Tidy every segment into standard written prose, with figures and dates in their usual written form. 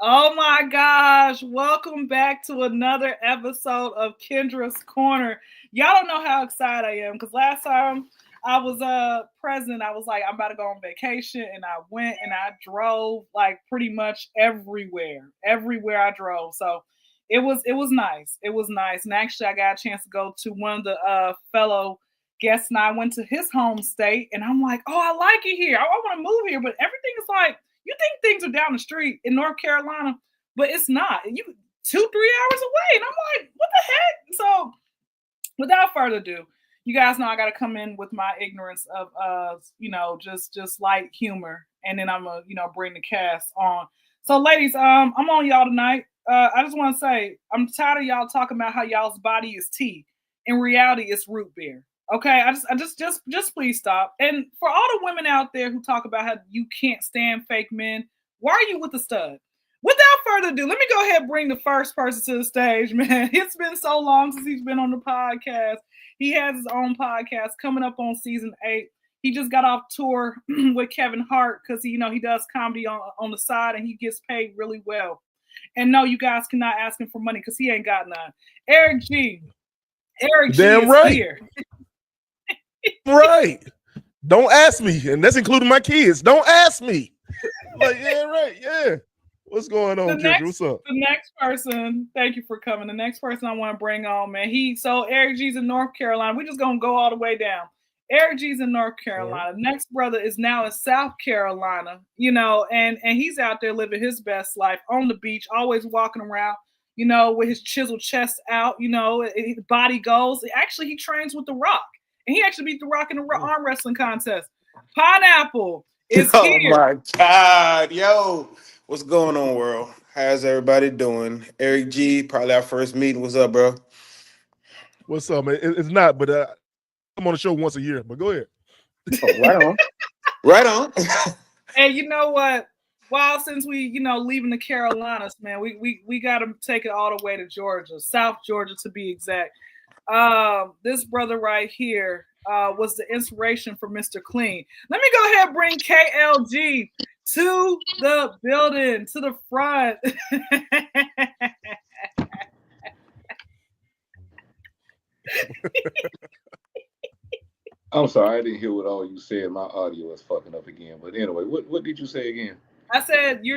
Oh my gosh. Welcome back to another episode of Kyndra's Corner. Y'all don't know how excited I am because last time I was present, I was like, I'm about to go on vacation, and I went and I drove like pretty much everywhere. Everywhere I drove. So it was nice. It was nice. And actually I got a chance to go to one of the fellow guests, and I went to his home state, and I'm like, oh, I like it here. I want to move here, but everything is like you think things are down the street in North Carolina, but it's not. You 2-3 hours away, and I'm like, what the heck? So, without further ado, you guys know I got to come in with my ignorance of, just light humor, and then I'm gonna, bring the cast on. So, ladies, I'm on y'all tonight. I just want to say I'm tired of y'all talking about how y'all's body is tea. In reality, it's root beer. Okay, I just please stop. And for all the women out there who talk about how you can't stand fake men, why are you with the stud? Without further ado, let me go ahead and bring the first person to the stage, man. It's been so long since he's been on the podcast. He has his own podcast coming up on season 8. He just got off tour with Kevin Hart because he does comedy on the side, and he gets paid really well. And no, you guys cannot ask him for money because he ain't got none. Eric G. Eric G Damn is right. here. Right. Don't ask me. And that's including my kids. Don't ask me. Like, yeah, right. Yeah. What's going on, Kyndra? What's up? The next person, thank you for coming. The next person I want to bring on, man. So Eric G's in North Carolina. We're just gonna go all the way down. Eric G's in North Carolina. Next brother is now in South Carolina, and he's out there living his best life on the beach, always walking around, with his chiseled chest out, his body goes. Actually, he trains with The Rock, and he actually beat The Rock in the arm wrestling contest. Pineapple is here. Oh my God, yo, what's going on, world? How's everybody doing? Eric G, probably our first meeting. What's up, bro? What's up, man? It's not, but I'm on the show once a year. But go ahead. Oh, right on, right on. And you know what? Well, since we, leaving the Carolinas, man, we got to take it all the way to Georgia, South Georgia to be exact. This brother right here was the inspiration for Mr. Clean. Let me go ahead and bring KLG to the building, to the front. I'm sorry, I didn't hear what all you said. My audio is fucking up again. But anyway, what did you say again? I said you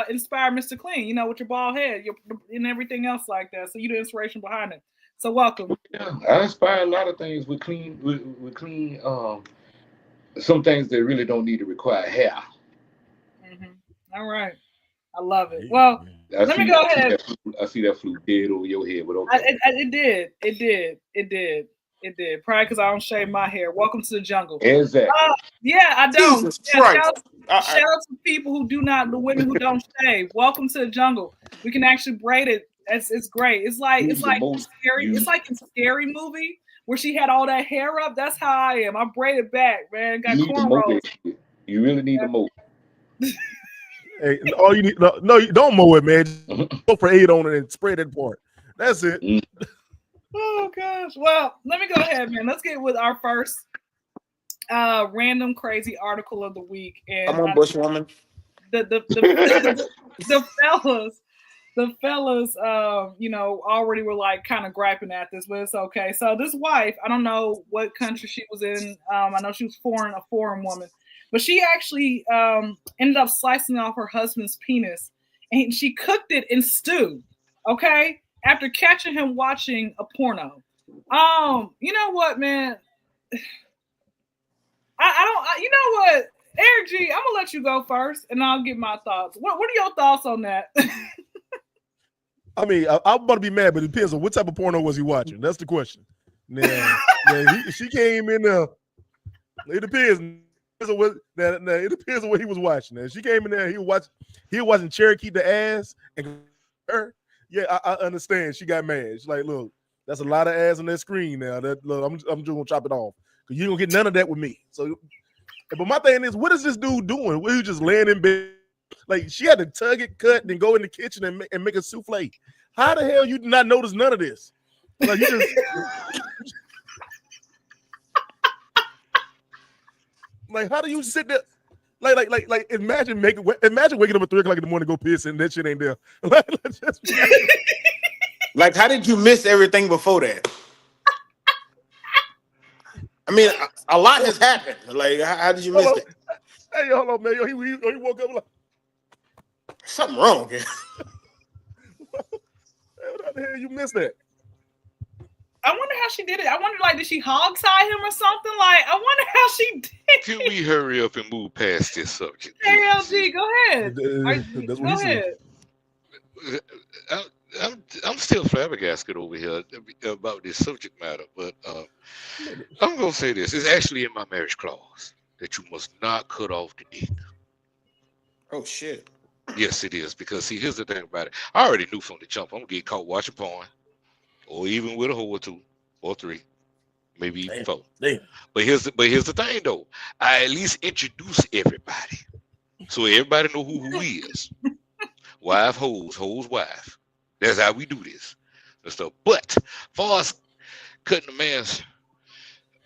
inspired Mr. Clean, with your bald head, and everything else like that. So you the inspiration behind it. So welcome. Yeah, I inspire a lot of things with clean with clean some things that really don't need to require hair. Mm-hmm. All right. I love it. Well, let me go ahead. I see that flew dead over your head, but okay. It did. Probably because I don't shave my hair. Welcome to the jungle. Exactly. Yeah, I don't. Jesus Christ. Shout out to people who do not, the women who don't shave. Welcome to the jungle. We can actually braid it. It's great. It's like scary. It's like a scary movie where she had all that hair up. That's how I am. I braid it back, man. Got cornrows. You really need to mow. Hey, all you need, no, you don't mow it, man. Just go for 8 on it and spray that part. That's it. Oh gosh. Well, let me go ahead, man. Let's get with our first random crazy article of the week. And I'm on Bushwoman. The fellas, already were like kind of griping at this, but it's okay. So this wife, I don't know what country she was in. I know she was a foreign woman, but she actually ended up slicing off her husband's penis, and she cooked it in stew. Okay, after catching him watching a porno. You know what, man? You know what, Eric G, I'm gonna let you go first, and I'll give my thoughts. What are your thoughts on that? I mean, I'm about to be mad, but it depends on what type of porno was he watching. That's the question. Now, she came in there. It depends. It depends on what he was watching. And she came in there. He was watching Cherokee the ass, and her. Yeah, I understand. She got mad. She's like, "Look, that's a lot of ass on that screen now. I'm just gonna chop it off because you don't get none of that with me." So, but my thing is, what is this dude doing? What, he just laying in bed? Like, she had to tug it, cut, then go in the kitchen and make a souffle. How the hell you did not notice none of this? Like, you just like, how do you sit there? Like imagine waking up at 3 o'clock in the morning, go piss, and that shit ain't there. Like, how did you miss everything before that? I mean, a lot has happened. Like, how did you miss that? Hey, hold on, man. He woke up like something wrong here. What the hell you missed that? I wonder how she did it. I wonder, like, did she hog tie him or something? Like, I wonder how she did it. Can we hurry up and move past this subject? LG, go ahead. That's Go ahead. I'm still flabbergasted over here about this subject matter, but I'm gonna say this: it's actually in my marriage clause that you must not cut off the dick. Oh shit! Yes, it is, because see, here's the thing about it. I already knew from the jump I'm gonna get caught watching porn, or even with a hoe or two or three, maybe even four. Damn. But here's the thing though: I at least introduce everybody, so everybody know who is. Wife, hoes, wife. That's how we do this and stuff. But far as cutting the man's,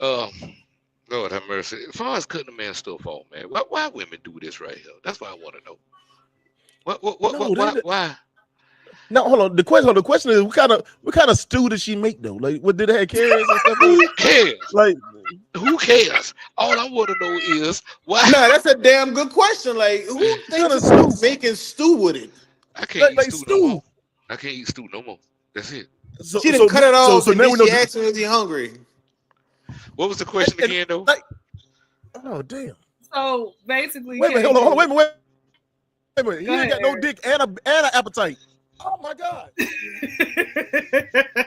Lord have mercy. As far as cutting the man's stuff off, man, why women do this right here? That's what I want to know. Why? No, hold on. The question is, what kind of stew did she make though? Like, what did it have carrots and stuff? Who cares? Like, who cares? All I want to know is why. No, that's a damn good question. Like, who thinks about making stew with it? I can't eat stew no stew. more. I can't eat stew no more. That's it. She didn't cut it off. So now she asked him, "Is he hungry?" What was the question again, though? Like, oh damn! So basically, wait a minute, hold on, wait a minute. You ain't got no Eric. dick and an appetite. Oh my god!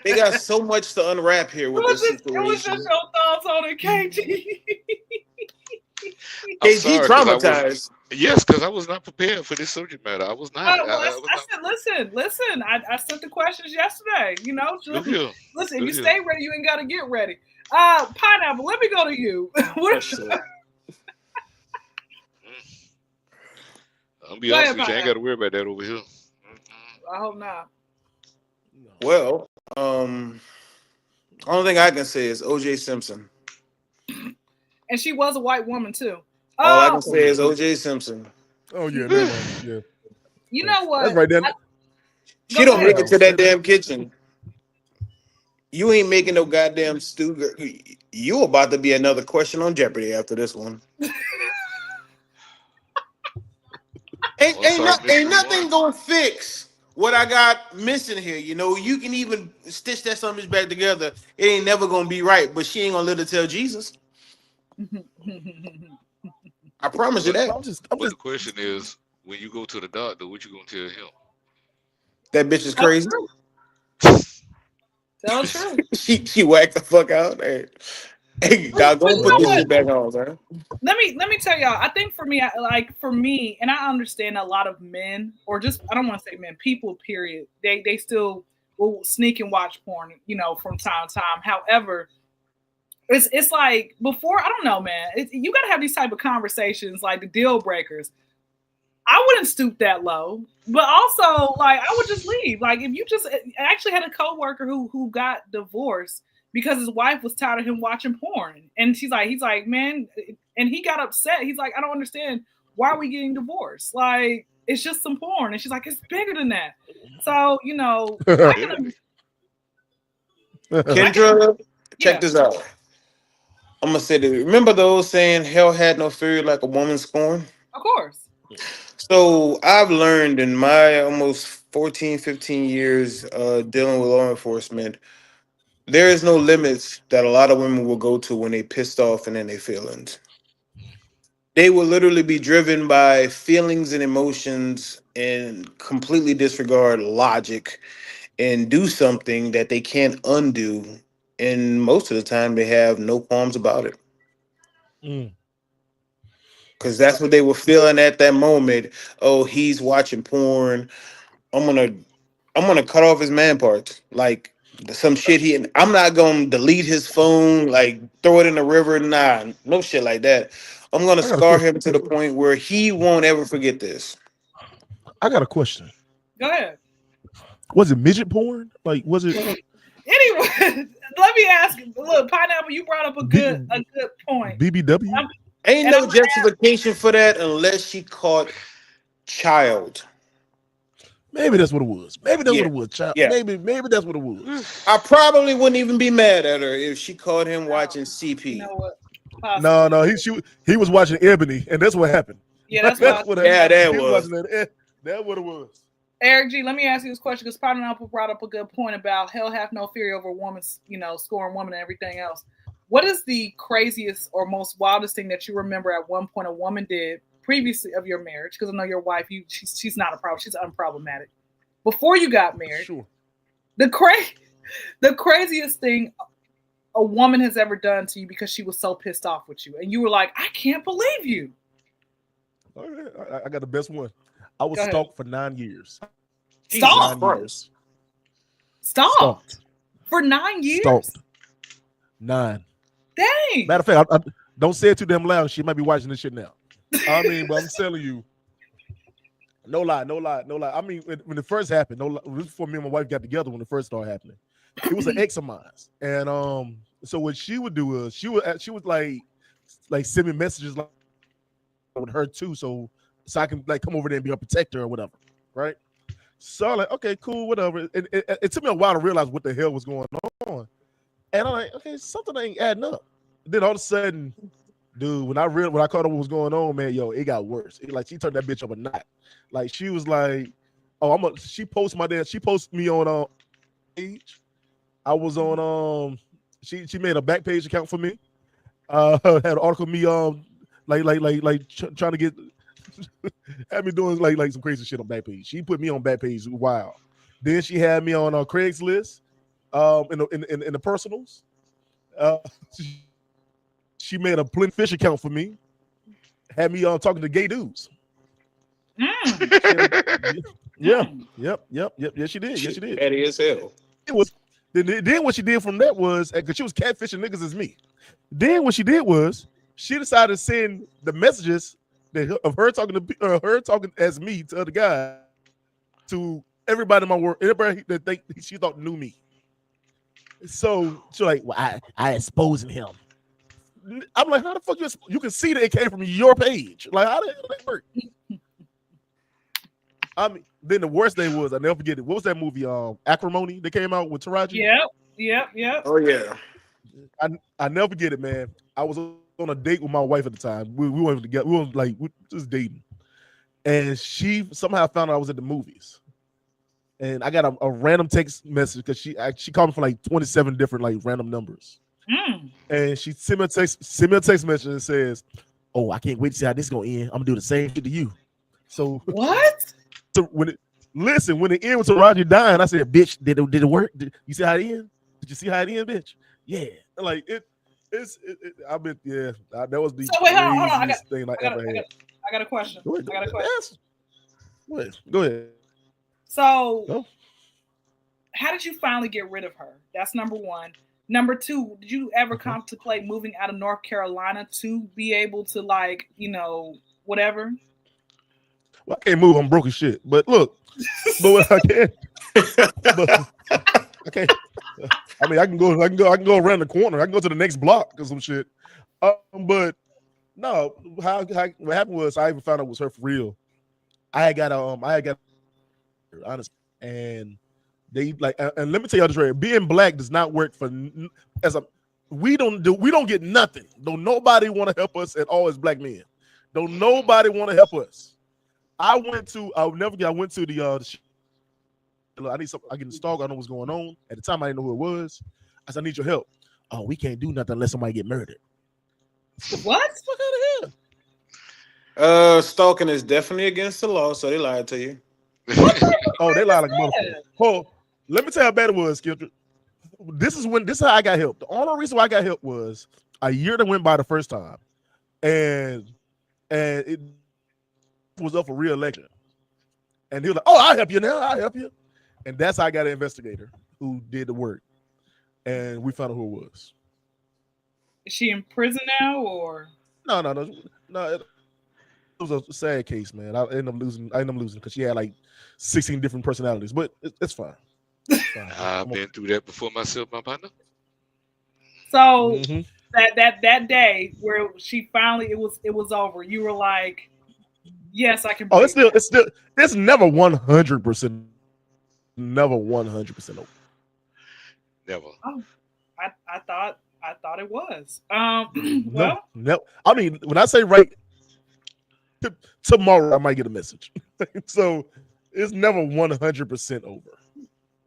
They got so much to unwrap here with this What was situation. just your thoughts on it, KG? I'm KG sorry, traumatized. Yes, because I was not prepared for this subject matter. I was not. I said, listen. I sent the questions yesterday. You know, listen. If you stay ready, you ain't got to get ready. Pineapple. Let me go to you. I'll be honest with you. I ain't got to worry about that over here. I hope not. Well, only thing I can say is O.J. Simpson. And she was a white woman too. All I can say is O.J. Simpson. Oh yeah, yeah. You know what? That's right then. She don't make it to that damn kitchen. You ain't making no goddamn stew. You about to be another question on Jeopardy after this one. Ain't nothing gonna fix what I got missing here. You know, you can even stitch that something back together. It ain't never gonna be right, but she ain't gonna live to tell Jesus. I promise you that. But the question is, when you go to the doctor, what you gonna tell him? That bitch is crazy. Tell the truth. she whacked the fuck out. Hey, dog, go put this shit back on, man. Let me tell y'all. I think for me, and I understand a lot of men, or just I don't want to say men, people. Period. They still will sneak and watch porn, you know, from time to time. However, it's like before. I don't know, man. You got to have these type of conversations, like the deal breakers. I wouldn't stoop that low, but also like I would just leave. Like if you just I actually had a coworker who got divorced because his wife was tired of him watching porn, and he's like, man, and he got upset. He's like, I don't understand, why are we getting divorced? Like it's just some porn, and she's like, it's bigger than that. So you know, Kyndra, check this out. I'm gonna say that. Remember those saying, "Hell had no fury like a woman scorned." Of course. So I've learned in my almost 14, 15 years dealing with law enforcement, there is no limits that a lot of women will go to when they pissed off and in their feelings. They will literally be driven by feelings and emotions and completely disregard logic and do something that they can't undo. And most of the time they have no qualms about it. Because that's what they were feeling at that moment. Oh, he's watching porn. I'm gonna cut off his man parts. Like some shit I'm not gonna delete his phone, like throw it in the river. Nah, no shit like that. I'm gonna scar him to the point where he won't ever forget this. I got a question. Go ahead. Was it midget porn? Like, was it? Anyway, let me ask. Look, Pineapple, you brought up a good point. BBW. Ain't And no I'm justification for that unless she caught child. Maybe that's what it was. Maybe that's what Yeah. it was, child. Yeah. Maybe that's what it was. I probably wouldn't even be mad at her if she caught him watching you CP. know what? No, Possibly. he was watching Ebony, and that's what happened. Yeah, that's what I That's was what thinking. Yeah, that he was was. watching that. That's what it was. Eric G, let me ask you this question because Pineapple brought up a good point about hell have no fear over woman's, scoring woman and everything else. What is the craziest or most wildest thing that you remember at one point a woman did previously of your marriage? Because I know your wife, she's not a problem, she's unproblematic. Before you got married, Sure. the craziest thing a woman has ever done to you because she was so pissed off with you, and you were like, I can't believe you. All right, I got the best one. I was Go ahead. stalked for 9 years. Jesus Stop. 9 Christ. years. Stop. For 9 years? Stalked. 9. Dang. Matter of fact, I don't say it too damn loud. She might be watching this shit now. I mean, but I'm telling you, no lie. I mean, when it first happened, no lie, this was before me and my wife got together when it first started happening. It was an ex of mine, and so what she would do was she would like send me messages like with her too, so I can like come over there and be a protector or whatever, right? So I'm like, okay, cool, whatever. It took me a while to realize what the hell was going on, and I'm like, okay, something ain't adding up. Then all of a sudden, dude, when I caught up what was going on, man, yo, it got worse. Like she turned that bitch up a knot. Like she was like, oh, she posted me on page. I was on she made a back page account for me. Had an article of me trying to get had me doing like some crazy shit on back page. She put me on back page. Wow. Then she had me on Craigslist in the personals. She made a Plenty Fish account for me. Had me talking to gay dudes. Yeah. Yep. Yes, she did. Yes, she did. Petty as hell. It was then what she did from that was because she was catfishing niggas as me. Then what she did was she decided to send the messages of her talking as me to other guys to everybody in my work, everybody that she thought knew me. So she's like, well, I exposing him. I'm like, how the fuck you can see that it came from your page? Like, how the hell did that work? I mean, then the worst thing was, I never forget it. What was that movie? Acrimony that came out with Taraji. Yep. Oh yeah. I never forget it, man. I was on a date with my wife at the time. We weren't together. We were just dating, and she somehow found out I was at the movies, and I got a random text message because she called me from like 27 different like random numbers, and she sent me a text message and says, "Oh, I can't wait to see how this is gonna end. I'm gonna do the same shit to you." So what? So when it ended with Taraji dying, I said, "Bitch, did it work? You see how it ended? Did you see how it ended, bitch? Yeah, like that was the craziest thing I ever had. I got a question. Go ahead. Go ahead. So, how did you finally get rid of her? That's number one. Number two, did you ever contemplate moving out of North Carolina to be able to whatever? Well, I can't move. I'm broke as shit. But look, but what I can, okay. I mean, I can go around the corner. I can go to the next block or some shit. But no, what happened was I even found out it was her for real. I got honest, and they and let me tell y'all this right. Being black does not work we don't get nothing. Don't nobody want to help us at all as black men. Don't nobody want to help us. I'll never forget. I went to the I need something. I get installed. I know what's going on. At the time, I didn't know who it was. I said, I need your help. Oh, we can't do nothing unless somebody get murdered. What? Fuck out of here. Stalking is definitely against the law, so they lied to you. Oh, they lied like a motherfucker. Oh, let me tell you how bad it was, Kyndra. This is how I got help. The only reason why I got help was a year that went by the first time, and it was up for re-election. And he was like, "Oh, I'll help you now. I'll help you." And that's how I got an investigator who did the work, and we found out who it was. Is she in prison now, or no? It was a sad case, man. I ended up losing because she had like 16 different personalities, but it's fine. I've been through that before myself, my partner. So that day where she finally it was over. You were like, yes, I can. Oh, it's never 100%. Never 100% over. Never. Oh, I thought it was. No, no. I mean, when I say right, tomorrow I might get a message. So it's never 100% over.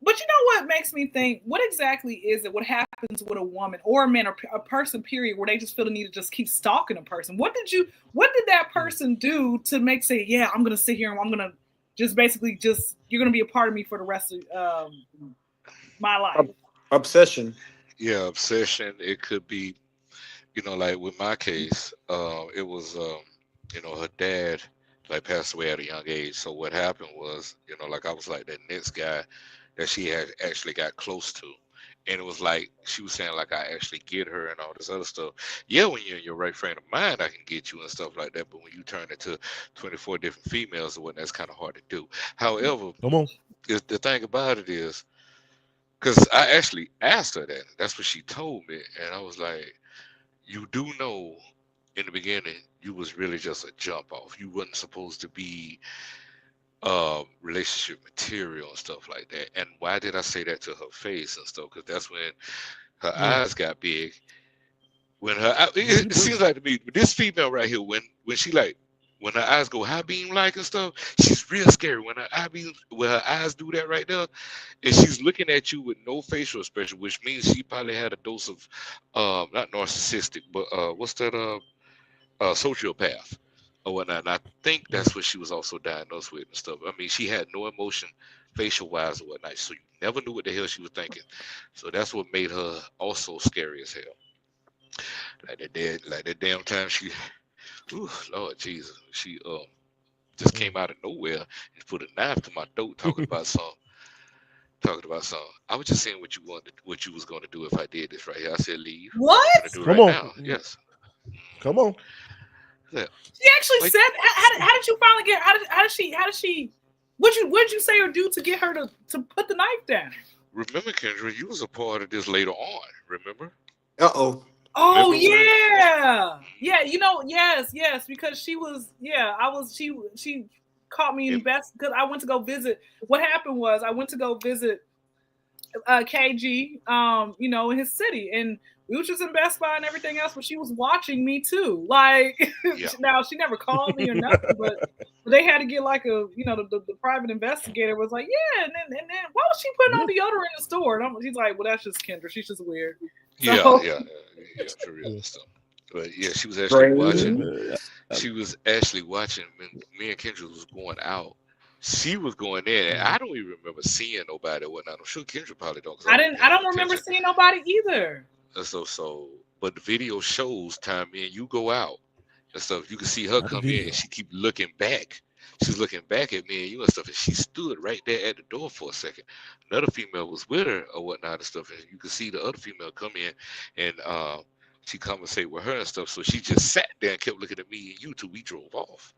But you know what makes me think? What exactly is it? What happens with a woman or a man or a person? Period, where they just feel the need to just keep stalking a person. What did that person do to make say, yeah, I'm gonna sit here and I'm gonna just basically just you're gonna be a part of me for the rest of my life? Obsession. Yeah, obsession. It could be, like with my case, it was, her dad like passed away at a young age. So what happened was, like I was like that next guy that she had actually got close to. And it was like she was saying, like, I actually get her and all this other stuff. Yeah, when you're in your right frame of mind, I can get you and stuff like that. But when you turn into 24 different females or what, that's kind of hard to do. However, Come on. the thing about it is, because I actually asked her that. That's what she told me. And I was like, you do know in the beginning, you was really just a jump off. You wasn't supposed to be relationship material and stuff like that. And why did I say that to her face and stuff? Because that's when her eyes got big. When it seems like to me, this female right here, when she like, when her eyes go high beam like and stuff, she's real scary. When her eyes do that right there, and she's looking at you with no facial expression, which means she probably had a dose of, not narcissistic, but what's that, sociopath or whatnot. And I think that's what she was also diagnosed with and stuff. I mean, she had no emotion, facial wise or whatnot, so you never knew what the hell she was thinking. So that's what made her also scary as hell. Like that damn time she, ooh, Lord Jesus, she just came out of nowhere and put a knife to my throat talking about something. I was just saying what you was going to do if I did this right here. I said leave. What? I'm gonna do it Come right on. now. Yes. Come on. Yeah. She actually said, how did you finally get? How did she? What'd you say or do to get her to put the knife down? Remember, Kyndra, you was a part of this later on. Remember? Uh-oh. Oh Remember yes, because she was, she caught me in best because I went to go visit. What happened was I went to go visit KG, in his city, and we was just in Best Buy and everything else, but she was watching me too. Like, Yeah. now she never called me or nothing, but they had to get like the private investigator was like, yeah, and then why was she putting on deodorant in the store? And she's like, well, that's just Kyndra. She's just weird. So, Yeah, for real and stuff. But yeah, she was actually watching. She was actually watching when me and Kendra was going out. She was going in, and I don't even remember seeing nobody or whatnot. I'm sure Kendra probably don't. I don't remember seeing nobody either. But the video shows time me and you go out and stuff. You can see her come in, and she keep looking back. She's looking back at me and you and stuff, and she stood right there at the door for a second. Another female was with her or whatnot and stuff, and you could see the other female come in and she conversate with her and stuff. So she just sat there and kept looking at me and you till we drove off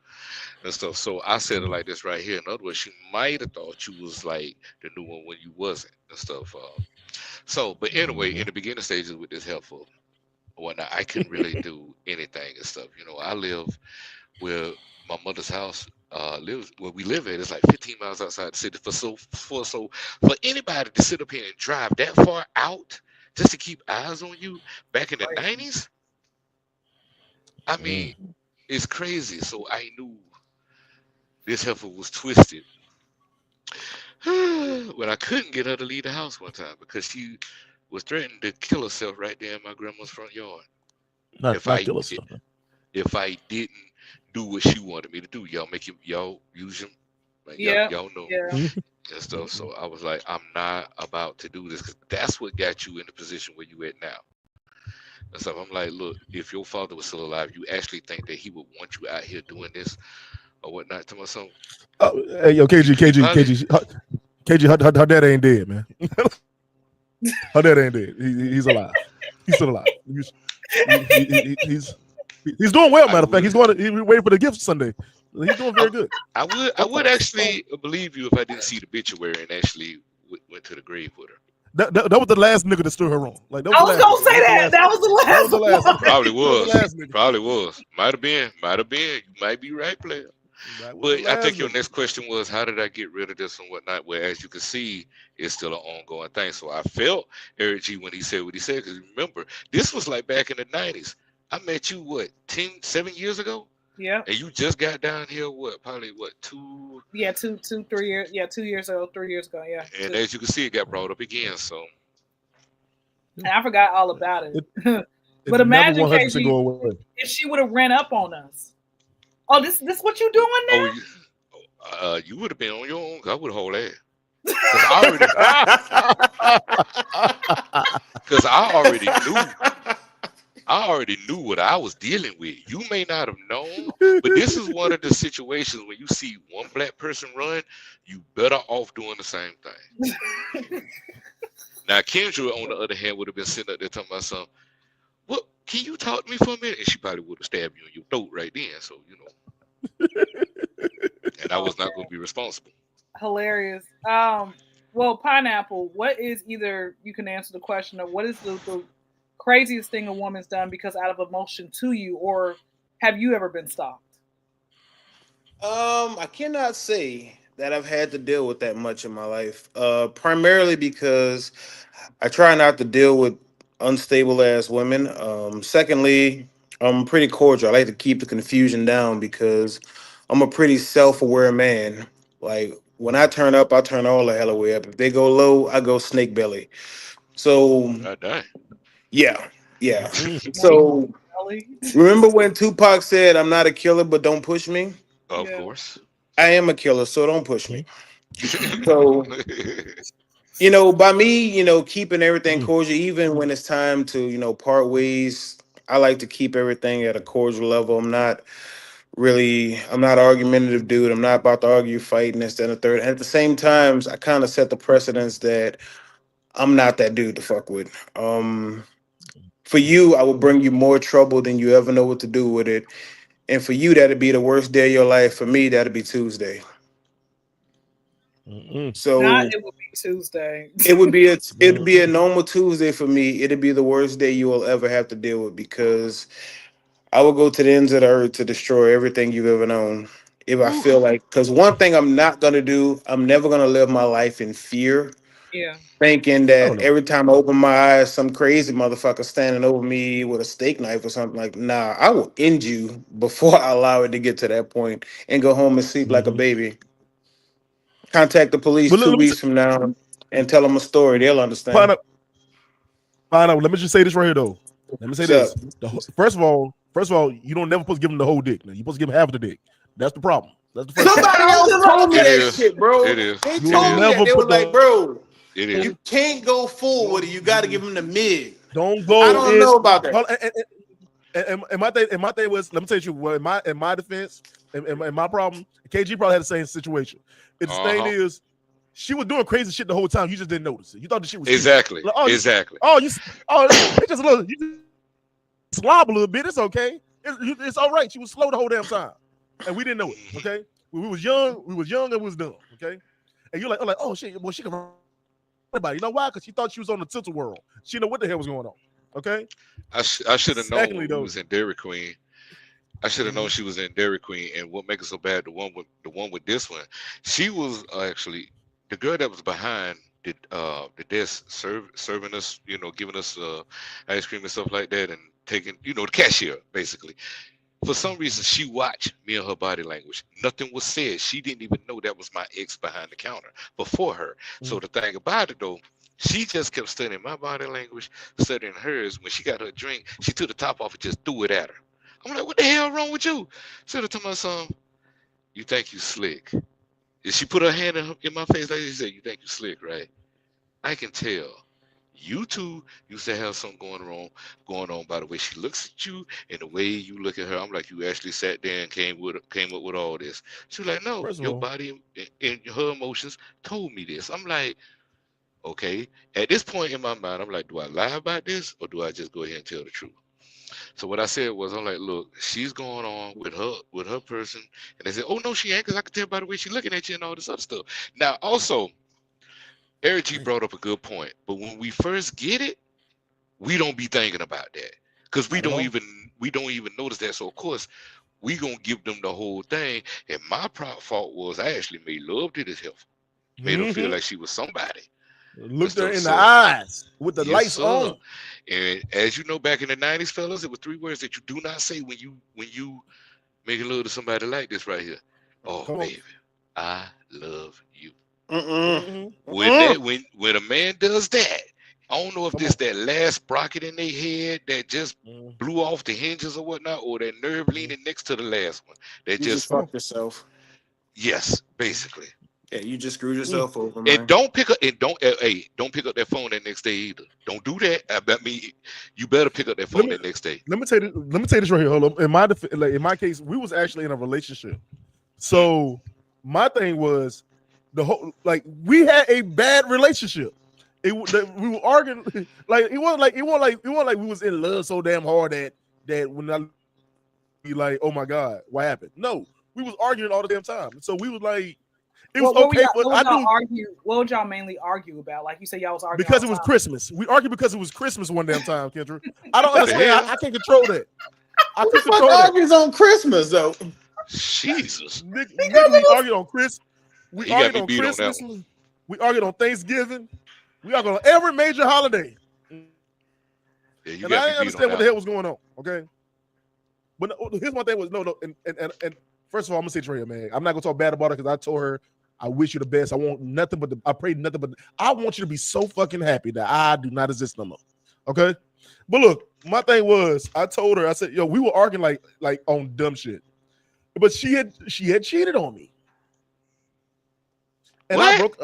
and stuff. So I said it like this right here. In other words, she might have thought you was like the new one when you wasn't and stuff. But anyway, in the beginning stages with this helpful whatnot, I couldn't really do anything and stuff. I live where my mother's house lives where we live at. It's like 15 miles outside the city. For anybody to sit up here and drive that far out just to keep eyes on you back in the 90s, I mean, it's crazy. So I knew this heifer was twisted. But I couldn't get her to leave the house one time because she was threatening to kill herself right there in my grandma's front yard. If I didn't do what she wanted me to do, y'all use him, like, y'all know and stuff. So I was like, I'm not about to do this because that's what got you in the position where you at now. And so I'm like, look, if your father was still alive, you actually think that he would want you out here doing this or whatnot to my son? Hey, yo, KG, her dad ain't dead, man. Her dad ain't dead. He's alive. He's still alive. He's doing well. Matter of fact, he's waiting for the gift Sunday. He's doing very good. I would actually believe you if I didn't see the obituary and actually went to the grave with her. that was the last nigga that stood her wrong. Like that was I the was last. gonna say that. That was the That was the last last. one. Probably That was was. the last nigga. Probably was. Might have been. Might have been. You might be right, player. That was the But I last think your nigga. next question was, how did I get rid of this and whatnot? Where, as you can see, it's still an ongoing thing. So I felt Eric G when he said what he said. Because remember, this was like back in the 90s. I met you, what, 7 years ago? Yeah. And you just got down here, what, probably, what, two? Yeah, 3 years. Yeah, 2 years ago, 3 years ago. Yeah. And 2. as you can see, it got brought up again. So, And I forgot all about it. It But never imagine 100% KG go away. if she would have ran up on us. Oh, this what you doing oh, now? you would have been on your own. I would have hold that. Because I already knew. I already knew what I was dealing with. You may not have known, but this is one of the situations when you see one black person run, you better off doing the same thing. Now, Kyndra, on the other hand, would have been sitting up there talking about something. What? Can you talk to me for a minute? And she probably would have stabbed you in your throat right then. So, and I was not going to be responsible. Hilarious. Well, Pineapple, what is either you can answer the question of what is the craziest thing a woman's done because out of emotion to you, or have you ever been stalked? I cannot say that I've had to deal with that much in my life. Primarily because I try not to deal with unstable ass women. Secondly, I'm pretty cordial. I like to keep the confusion down because I'm a pretty self-aware man. Like when I turn up, I turn all the hell way up. If they go low, I go snake belly. So God dang. yeah, yeah. Snake So belly. remember when Tupac said, "I'm not a killer, but don't push me." Of Yeah. course. I am a killer, so don't push me. So by me, keeping everything cordial, even when it's time to, part ways, I like to keep everything at a cordial level. I'm not an argumentative dude. I'm not about to argue, fight, and this, that, and the third. And at the same times, I kind of set the precedence that I'm not that dude to fuck with. For you, I will bring you more trouble than you ever know what to do with it. And for you, that'd be the worst day of your life. For me, that'd be Tuesday. Not So it would be Tuesday. it'd be a normal Tuesday for me. It'd be the worst day you will ever have to deal with because I will go to the ends of the earth to destroy everything you've ever known. If I feel like, because one thing I'm not gonna do, I'm never gonna live my life in fear, Yeah. thinking I don't that know. every time I open my eyes, some crazy motherfucker standing over me with a steak knife or something. Like, nah, I will end you before I allow it to get to that point and go home and sleep like a Mhm. baby. Contact the police But two let me weeks from now and tell them a story. They'll understand. find out. Find out. Let me just say this right here, though. Let me say What's up? this. First of all, you don't never supposed to give them the whole dick. Now you're supposed to give them half the dick. That's the problem. That's the first problem. Somebody I was else just about told to me It say. that is. shit, bro. It is. They You It will told me is. that. never They put was like, the bro, It is. you can't go full with it. You got to give them the mid. don't I go don't in. know about that. Hold on, and my thing was, let me tell you, well, in my defense, and my problem, KG probably had the same situation. It's the thing Uh-huh. is, she was doing crazy shit the whole time. You just didn't notice it. You thought the shit was cute. Exactly. Like, Exactly. it's just a little. You just slob a little bit. It's okay. It's all right. She was slow the whole damn time, and we didn't know it. Okay, we was young. We was young and we was dumb. Okay, and you're like, oh shit, well she can run anybody. You know why? Because she thought she was on the tilt world. She didn't know what the hell was going on. Okay. I should have known Secondly, when we though. was in Dairy Queen. I should have known she was in Dairy Queen. And what makes it so bad, the one with this one, she was actually the girl that was behind the desk serving us, giving us ice cream and stuff like that, and taking, the cashier basically. For some reason, she watched me and her body language. Nothing was said. She didn't even know that was my ex behind the counter before her. So the thing about it though, she just kept studying my body language, studying hers. When she got her drink, she took the top off and just threw it at her. I'm like, what the hell wrong with you? Said to my son, you think you slick. And she put her hand in my face like she said, you think you slick, right? I can tell. You two used to have something going on by the way she looks at you and the way you look at her. I'm like, you actually sat there and came up with all this. She was like, no, First of your all, body and her emotions told me this. I'm like, okay. At this point in my mind, I'm like, do I lie about this or do I just go ahead and tell the truth? So what I said was, I'm like, look, she's going on with her person, and they said, oh no, she ain't, because I can tell by the way she's looking at you and all this other stuff. Now, also, Eric G brought up a good point, but when we first get it, we don't be thinking about that because we don't even notice that. So of course, we gonna give them the whole thing. And my fault was I actually made love to this heifer, made her feel like she was somebody. Looked her in the eyes with the lights on. And as you know, back in the 90s, fellas, it was 3 words that you do not say when you make love to somebody like this right here. Oh, baby, I love you. When a man does that, I don't know if this that last sprocket in their head that just blew off the hinges or whatnot, or that nerve leaning next to the last one that You just fucked yourself. Yes, basically. Yeah, you just screwed yourself over, man. And don't pick up don't pick up that phone that next day either. Don't do that. I mean, you better pick up that phone that next day. Let me tell you this right here. Hold on. In my case, we was actually in a relationship. So my thing was the whole we had a bad relationship. We were arguing like it wasn't like we was in love so damn hard that when I be like, oh my God, what happened? No, we was arguing all the damn time. So we was like, it was okay. What would y'all mainly argue about? Like you said, y'all was arguing because it was Christmas. We argued because it was Christmas one damn time, Kyndra. I don't understand. I can't control that. Who the fuck argues on Christmas though? Jesus. Nigga, we argued on Christmas. We argued on Christmas. We argued on Thanksgiving. We argued on every major holiday. Yeah, and I didn't understand what the hell was going on. Okay. But here's my thing was and first of all, I'm gonna say it right here, man. I'm not gonna talk bad about her because I told her I wish you the best. I want nothing but I pray nothing but I want you to be so fucking happy that I do not exist no more. Okay. But look, my thing was I told her, I said, yo, we were arguing like on dumb shit. But she had cheated on me. And what? I broke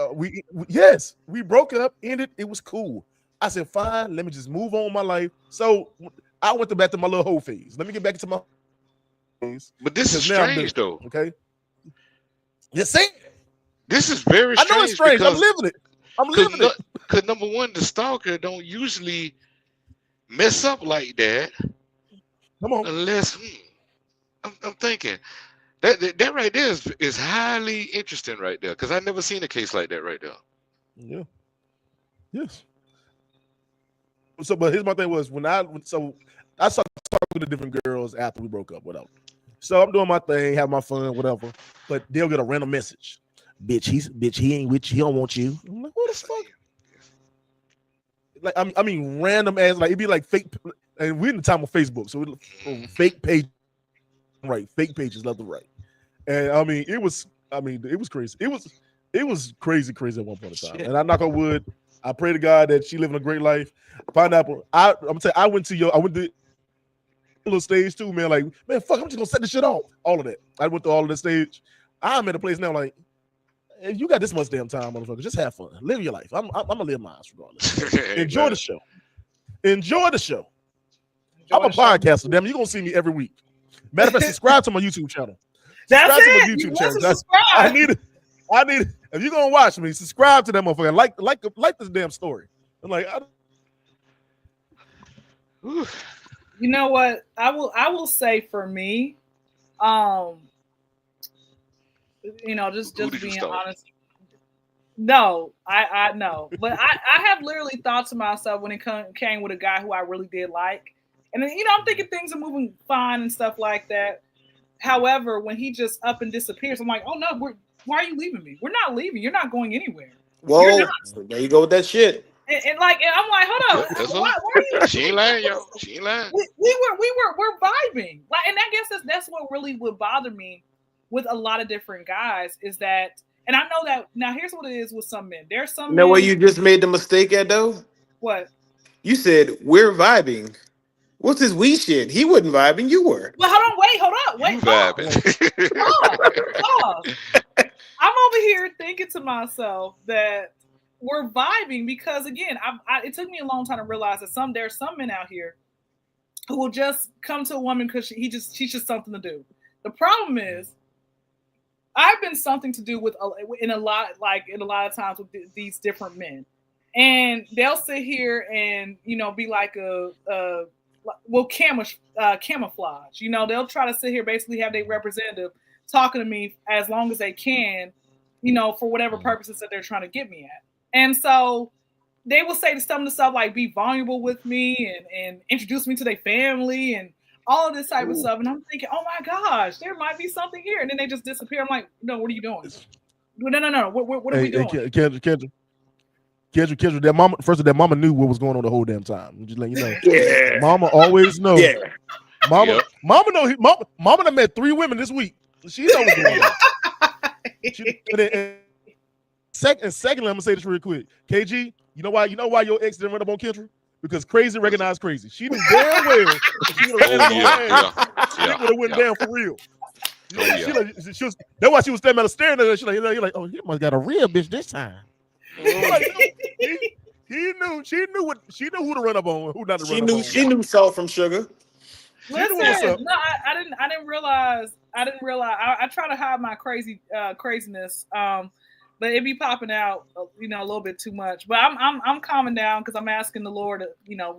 we broke up, ended, it was cool. I said, fine, let me just move on with my life. So I went back to my little hoe phase. Let me get back into my phase. But this is strange though. Okay. You see? This is very strange. I know it's strange. I'm living it. Because number one, the stalker don't usually mess up like that. Come on. Unless I'm thinking that right there is highly interesting right there. Because I've never seen a case like that right there. Yeah. Yes. So, but here's my thing was I started talking to different girls after we broke up, whatever. So I'm doing my thing, have my fun, whatever. But they'll get a random message. Bitch, he ain't with you. He don't want you. I'm like, what the fuck? Like, I mean, random ass. Like, it'd be like fake. And we're in the time of Facebook, so fake page, right? Fake pages left and right. And I mean, it was crazy. It was crazy at one point in time. Shit. And I knock on wood. I pray to God that she living a great life. Pineapple. I'm gonna tell you, I went to little stage too, man. Like, man, fuck, I'm just gonna set this shit off. All of that. I went through all of the stage. I'm at a place now, like, if you got this much damn time, motherfucker, just have fun. Live your life. I'm gonna live mine regardless. Enjoy the show. Enjoy the show. I'm a podcaster, damn it. You're gonna see me every week. Matter of fact, subscribe to my YouTube channel. That's it. I need it. If you're gonna watch me, subscribe to that motherfucker. Like this damn story. I'm like, you know what? I will say for me, just being honest. No, I know, but I have literally thought to myself when it came with a guy who I really did like, and then I'm thinking things are moving fine and stuff like that. However, when he just up and disappears, I'm like, oh no, why are you leaving me? We're not leaving. You're not going anywhere. Whoa, there you go with that shit. And I'm like, hold on. Why are you? She ain't lying, yo. She ain't lying. We're vibing. Like, and I guess that's what really would bother me with a lot of different guys is that, and I know that now. Here's what it is with some men. There's some. Know where you just made the mistake at though? What? You said we're vibing. What's this we shit? He wasn't vibing. You were. Well, hold up. Wait. Vibing. Pause. I'm over here thinking to myself that we're vibing because again, it took me a long time to realize that there's some men out here who will just come to a woman because she's just something to do. The problem is, I've been something to do with in a lot of times with these different men, and they'll sit here and be like camouflage. They'll try to sit here basically have their representative talking to me as long as they can, for whatever purposes that they're trying to get me at. And so they will say some of the stuff like be vulnerable with me and introduce me to their family and all of this type of stuff. And I'm thinking, oh my gosh, there might be something here. And then they just disappear. I'm like, no, what are you doing? No. What are we doing? Kyndra, that mama knew what was going on the whole damn time. I'm just letting you know. Yeah. Mama always knows. Yeah. Mama know. Mama done met 3 women this week. She knows what's going on. Secondly, I'm gonna say this real quick. KG, you know why your ex didn't run up on Kyndra? Because crazy recognized crazy. She knew damn well she would have went down for real. She was, that's why she was standing there staring at her. She's like, you're like, oh, he must got a real bitch this time. She knew who to run up on, who not to run up on. She knew salt from sugar. Listen, no, I didn't realize. I try to hide my craziness, but it be popping out, a little bit too much. But I'm calming down because I'm asking the Lord to,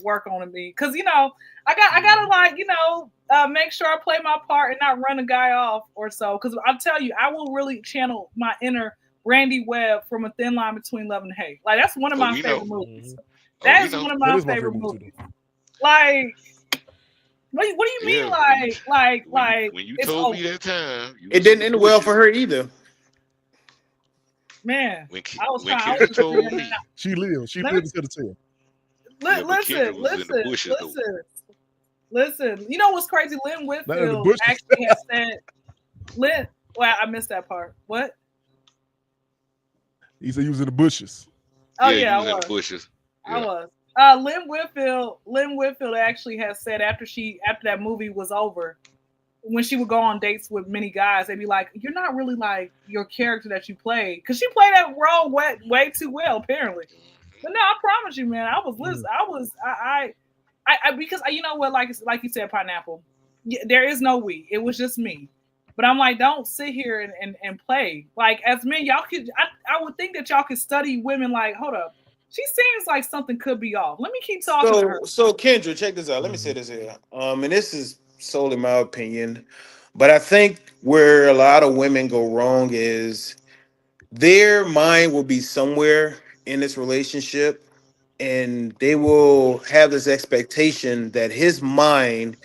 work on me. Because I gotta make sure I play my part and not run a guy off or so. Because I'll tell you, I will really channel my inner Randy Webb from A Thin Line Between Love and Hate. Like that's one of my favorite movies. That is one of my favorite movies. Like. What do you mean, like? When you told me that time, it didn't end well for her either. Man, I was told me she lived instead of 10. Listen. You know what's crazy? Lynn Whitfield actually has said. Well, I missed that part. What? He said he was in the bushes. Oh yeah, I was in the bushes. Yeah. I was. Lynn Whitfield actually has said after that movie was over, when she would go on dates with many guys, they'd be like, "You're not really like your character that you played," because she played that role way too well, apparently. But no, I promise you, man, I was listening. I because you know what, like you said, Pineapple. There is no we. It was just me. But I'm like, don't sit here and play. Like as men, y'all could. I would think that y'all could study women. Like, hold up. She seems like something could be off. Let me keep talking to her. So Kyndra, check this out. Let me say this here. And this is solely my opinion, but I think where a lot of women go wrong is their mind will be somewhere in this relationship, and they will have this expectation that his mind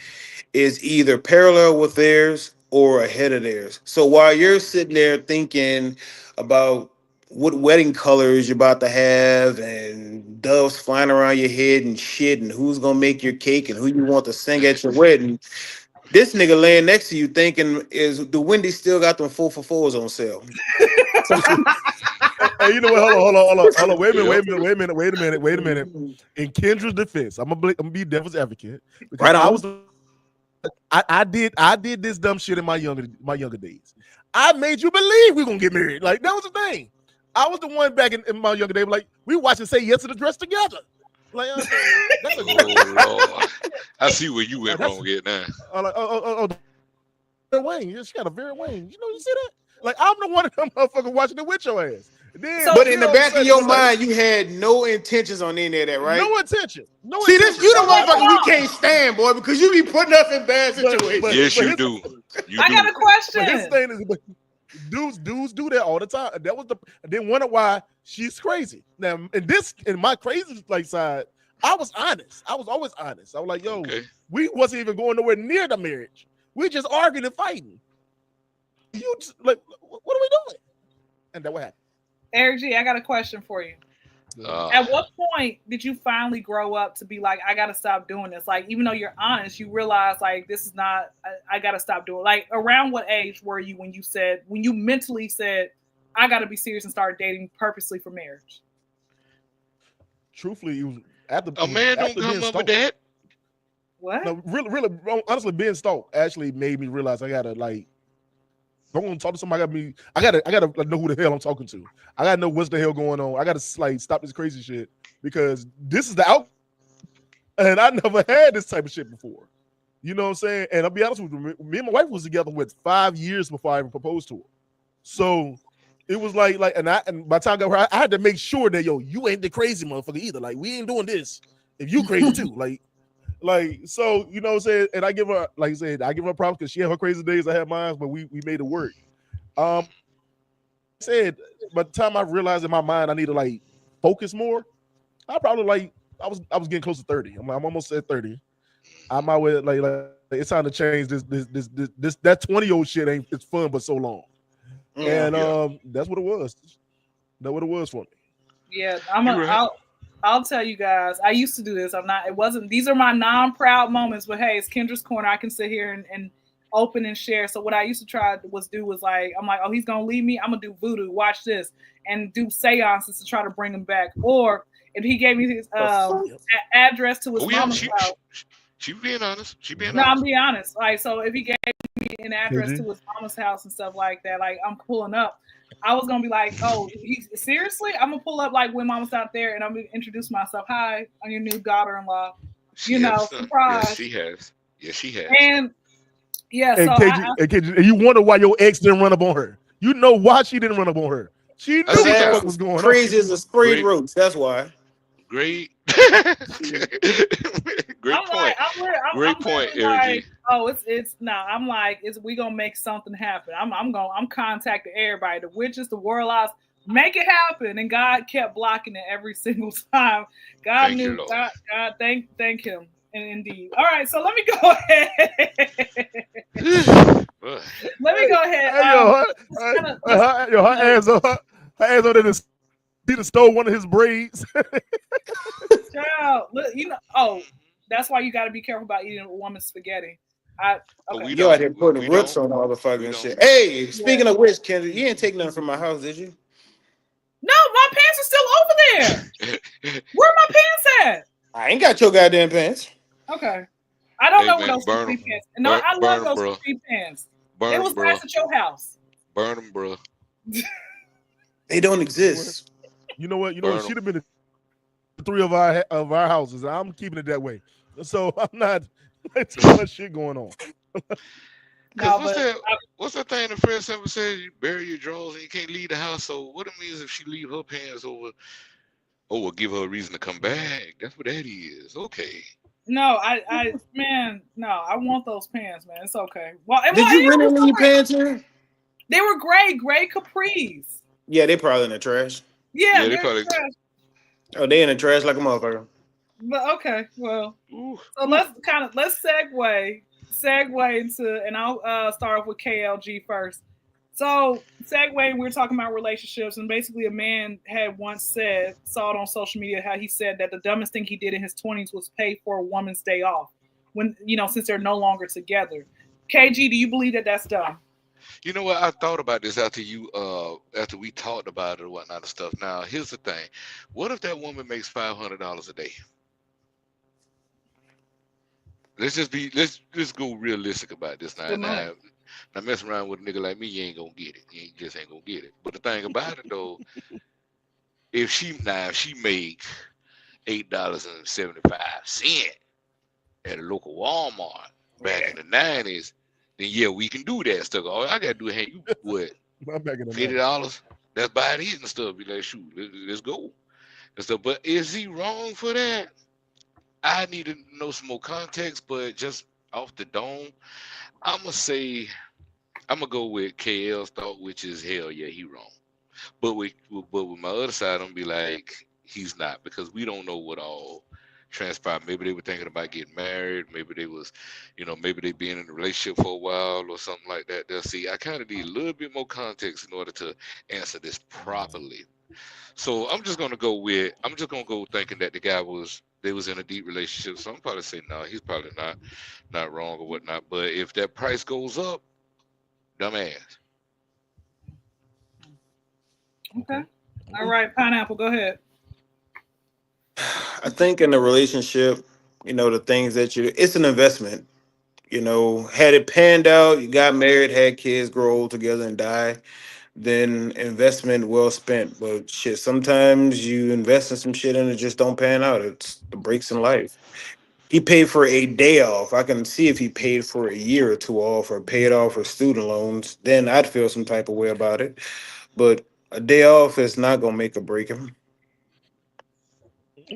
is either parallel with theirs or ahead of theirs. So while you're sitting there thinking about what wedding colors you're about to have and doves flying around your head and shit and who's gonna make your cake and who you want to sing at your wedding, this nigga laying next to you thinking, is the Wendy still got them 4 for 4s on sale? Hey, you know what? Hold on. Wait a minute. In Kendra's defense, I'm gonna be devil's advocate. Right on. I did this dumb shit in my younger days. I made you believe we gonna get married. Like that was the thing. I was the one back in my younger days, like we watching Say Yes to the Dress together. Like, that's Lord. I see where you went wrong here now. Wayne, she got a very Wayne. You see that? Like I'm the one of them motherfuckers watching it with your ass. Then, but in the back of your mind, you had no intentions on any of that, right? No intention. See, this you the motherfucker we can't stand, boy, because you be putting us in bad situations. Yes, you do. I got a question. But his thing is, dudes do that all the time. That was I didn't wonder why she's crazy. Now, in my crazy side, I was honest. I was always honest. I was like, yo, we wasn't even going nowhere near the marriage. We just arguing and fighting. You just, what are we doing? And that what happened. Eric G, I got a question for you. At what point did you finally grow up to be like, I got to stop doing this? Like, even though you're honest, you realize like, this is not, I got to stop doing it. Like around what age were you when you mentally said, I got to be serious and start dating purposely for marriage? Truthfully, it was after a man don't come up with that. What? No, really, honestly, being stalked actually made me realize I gotta don't want to talk to somebody. I gotta know who the hell I'm talking to. I gotta know what's the hell going on. I gotta stop this crazy shit because this is the out. And I never had this type of shit before. You know what I'm saying? And I'll be honest with you, me and my wife was together with 5 years before I even proposed to her. So it was like, and by the time I got her, I had to make sure that you ain't the crazy motherfucker either. Like we ain't doing this if you crazy too. So you know what I'm saying? And I give her, like I said, I give her props because she had her crazy days, I had mine, but we made it work. Said by the time I realized in my mind I need to focus more, I probably like I was getting close to 30. I'm almost at 30. I might way like it's time to change this that 20-year-old shit ain't it's fun but so long. Yeah. And that's what it was. That's what it was for me. Yeah, right. I'll tell you guys. I used to do this. I'm not. It wasn't. These are my non-proud moments. But hey, it's Kyndra's corner. I can sit here and open and share. So what I used to try was like, I'm like, oh, he's gonna leave me. I'm gonna do voodoo. Watch this and do seances to try to bring him back. Or if he gave me his address to his mama's house. She being honest. No, I'm being honest. Like, so if he gave me an address to his mama's house and stuff like that, like I'm pulling up. I was gonna be like, oh, seriously? I'm gonna pull up like when mama's out there and I'm gonna introduce myself. Hi, I'm your new daughter-in-law. Surprise. Yes, she has. And yeah, and so KG, and you wonder why your ex didn't run up on her. You know why she didn't run up on her. She knew what the fuck was going on. Crazy as a sprayed roots. That's why. Great. Great point. Great point, Eric. Like, oh, it's I'm like, we gonna make something happen. I'm contacting everybody, the witches, the warlocks, make it happen. And God kept blocking it every single time. God thank knew. You, God, thank Him. And indeed. All right, so let me go ahead. Let me go ahead. Her ass on that. He done stole one of his braids. Child, that's why you got to be careful about eating a woman's spaghetti. You out here putting roots on motherfucking shit. Hey, speaking of which, Kyndra, you ain't take nothing from my house, did you? No, my pants are still over there. Where my pants at? I ain't got your goddamn pants. Okay. I don't know where those three pants. No, I love those three pants. It was nice at your house. Burn them, bro. They don't exist. You know what? She'd have been the three of our houses. I'm keeping it that way. So I'm not too much shit going on. What's that thing the first ever said? You bury your drawers and you can't leave the house. So what it means if she leave her pants over, we'll give her a reason to come back. That's what that is. Okay. No, I want those pants, man. It's okay. Well, did you really leave pants here? They were gray capris. Yeah, they probably in the trash. Yeah, they probably. Trash. Oh, they in the trash like a motherfucker. But okay, well, so let's segue into, and I'll start off with KLG first. So segue, we're talking about relationships, and basically a man had once saw it on social media, how he said that the dumbest thing he did in his 20s was pay for a woman's day off when, since they're no longer together. KG, do you believe that that's dumb? You know what? I thought about this after we talked about it or whatnot and stuff. Now, here's the thing. What if that woman makes $500 a day? Let's go realistic about this now. Now mess around with a nigga like me, you ain't gonna get it. You just ain't gonna get it. But the thing about it though, if she make $8.75 at a local Walmart back in the 90s, then yeah, we can do that stuff. All I gotta do is hand you what $50. That's buy it and stuff. Be like, shoot, let's go. And stuff. But is he wrong for that? I need to know some more context, but just off the dome, I'm gonna go with KL's thought, which is hell yeah, he wrong. But with my other side, I'm gonna be like, he's not, because we don't know what all transpired. Maybe they were thinking about getting married. Maybe they was, maybe they been in a relationship for a while or something like that. See, I kind of need a little bit more context in order to answer this properly. So I'm just gonna go thinking that they was in a deep relationship. So I'm probably saying no, he's probably not wrong or whatnot. But if that price goes up, dumbass. Okay. All right, Pineapple, go ahead. I think in a relationship, the things that it's an investment. Had it panned out, you got married, had kids, grow old together and die, then investment well spent. But shit, sometimes you invest in some shit and it just don't pan out. It's the breaks in life. He paid for a day off. I can see if he paid for a year or two off or paid off for student loans, then I'd feel some type of way about it. But a day off is not gonna make or break him.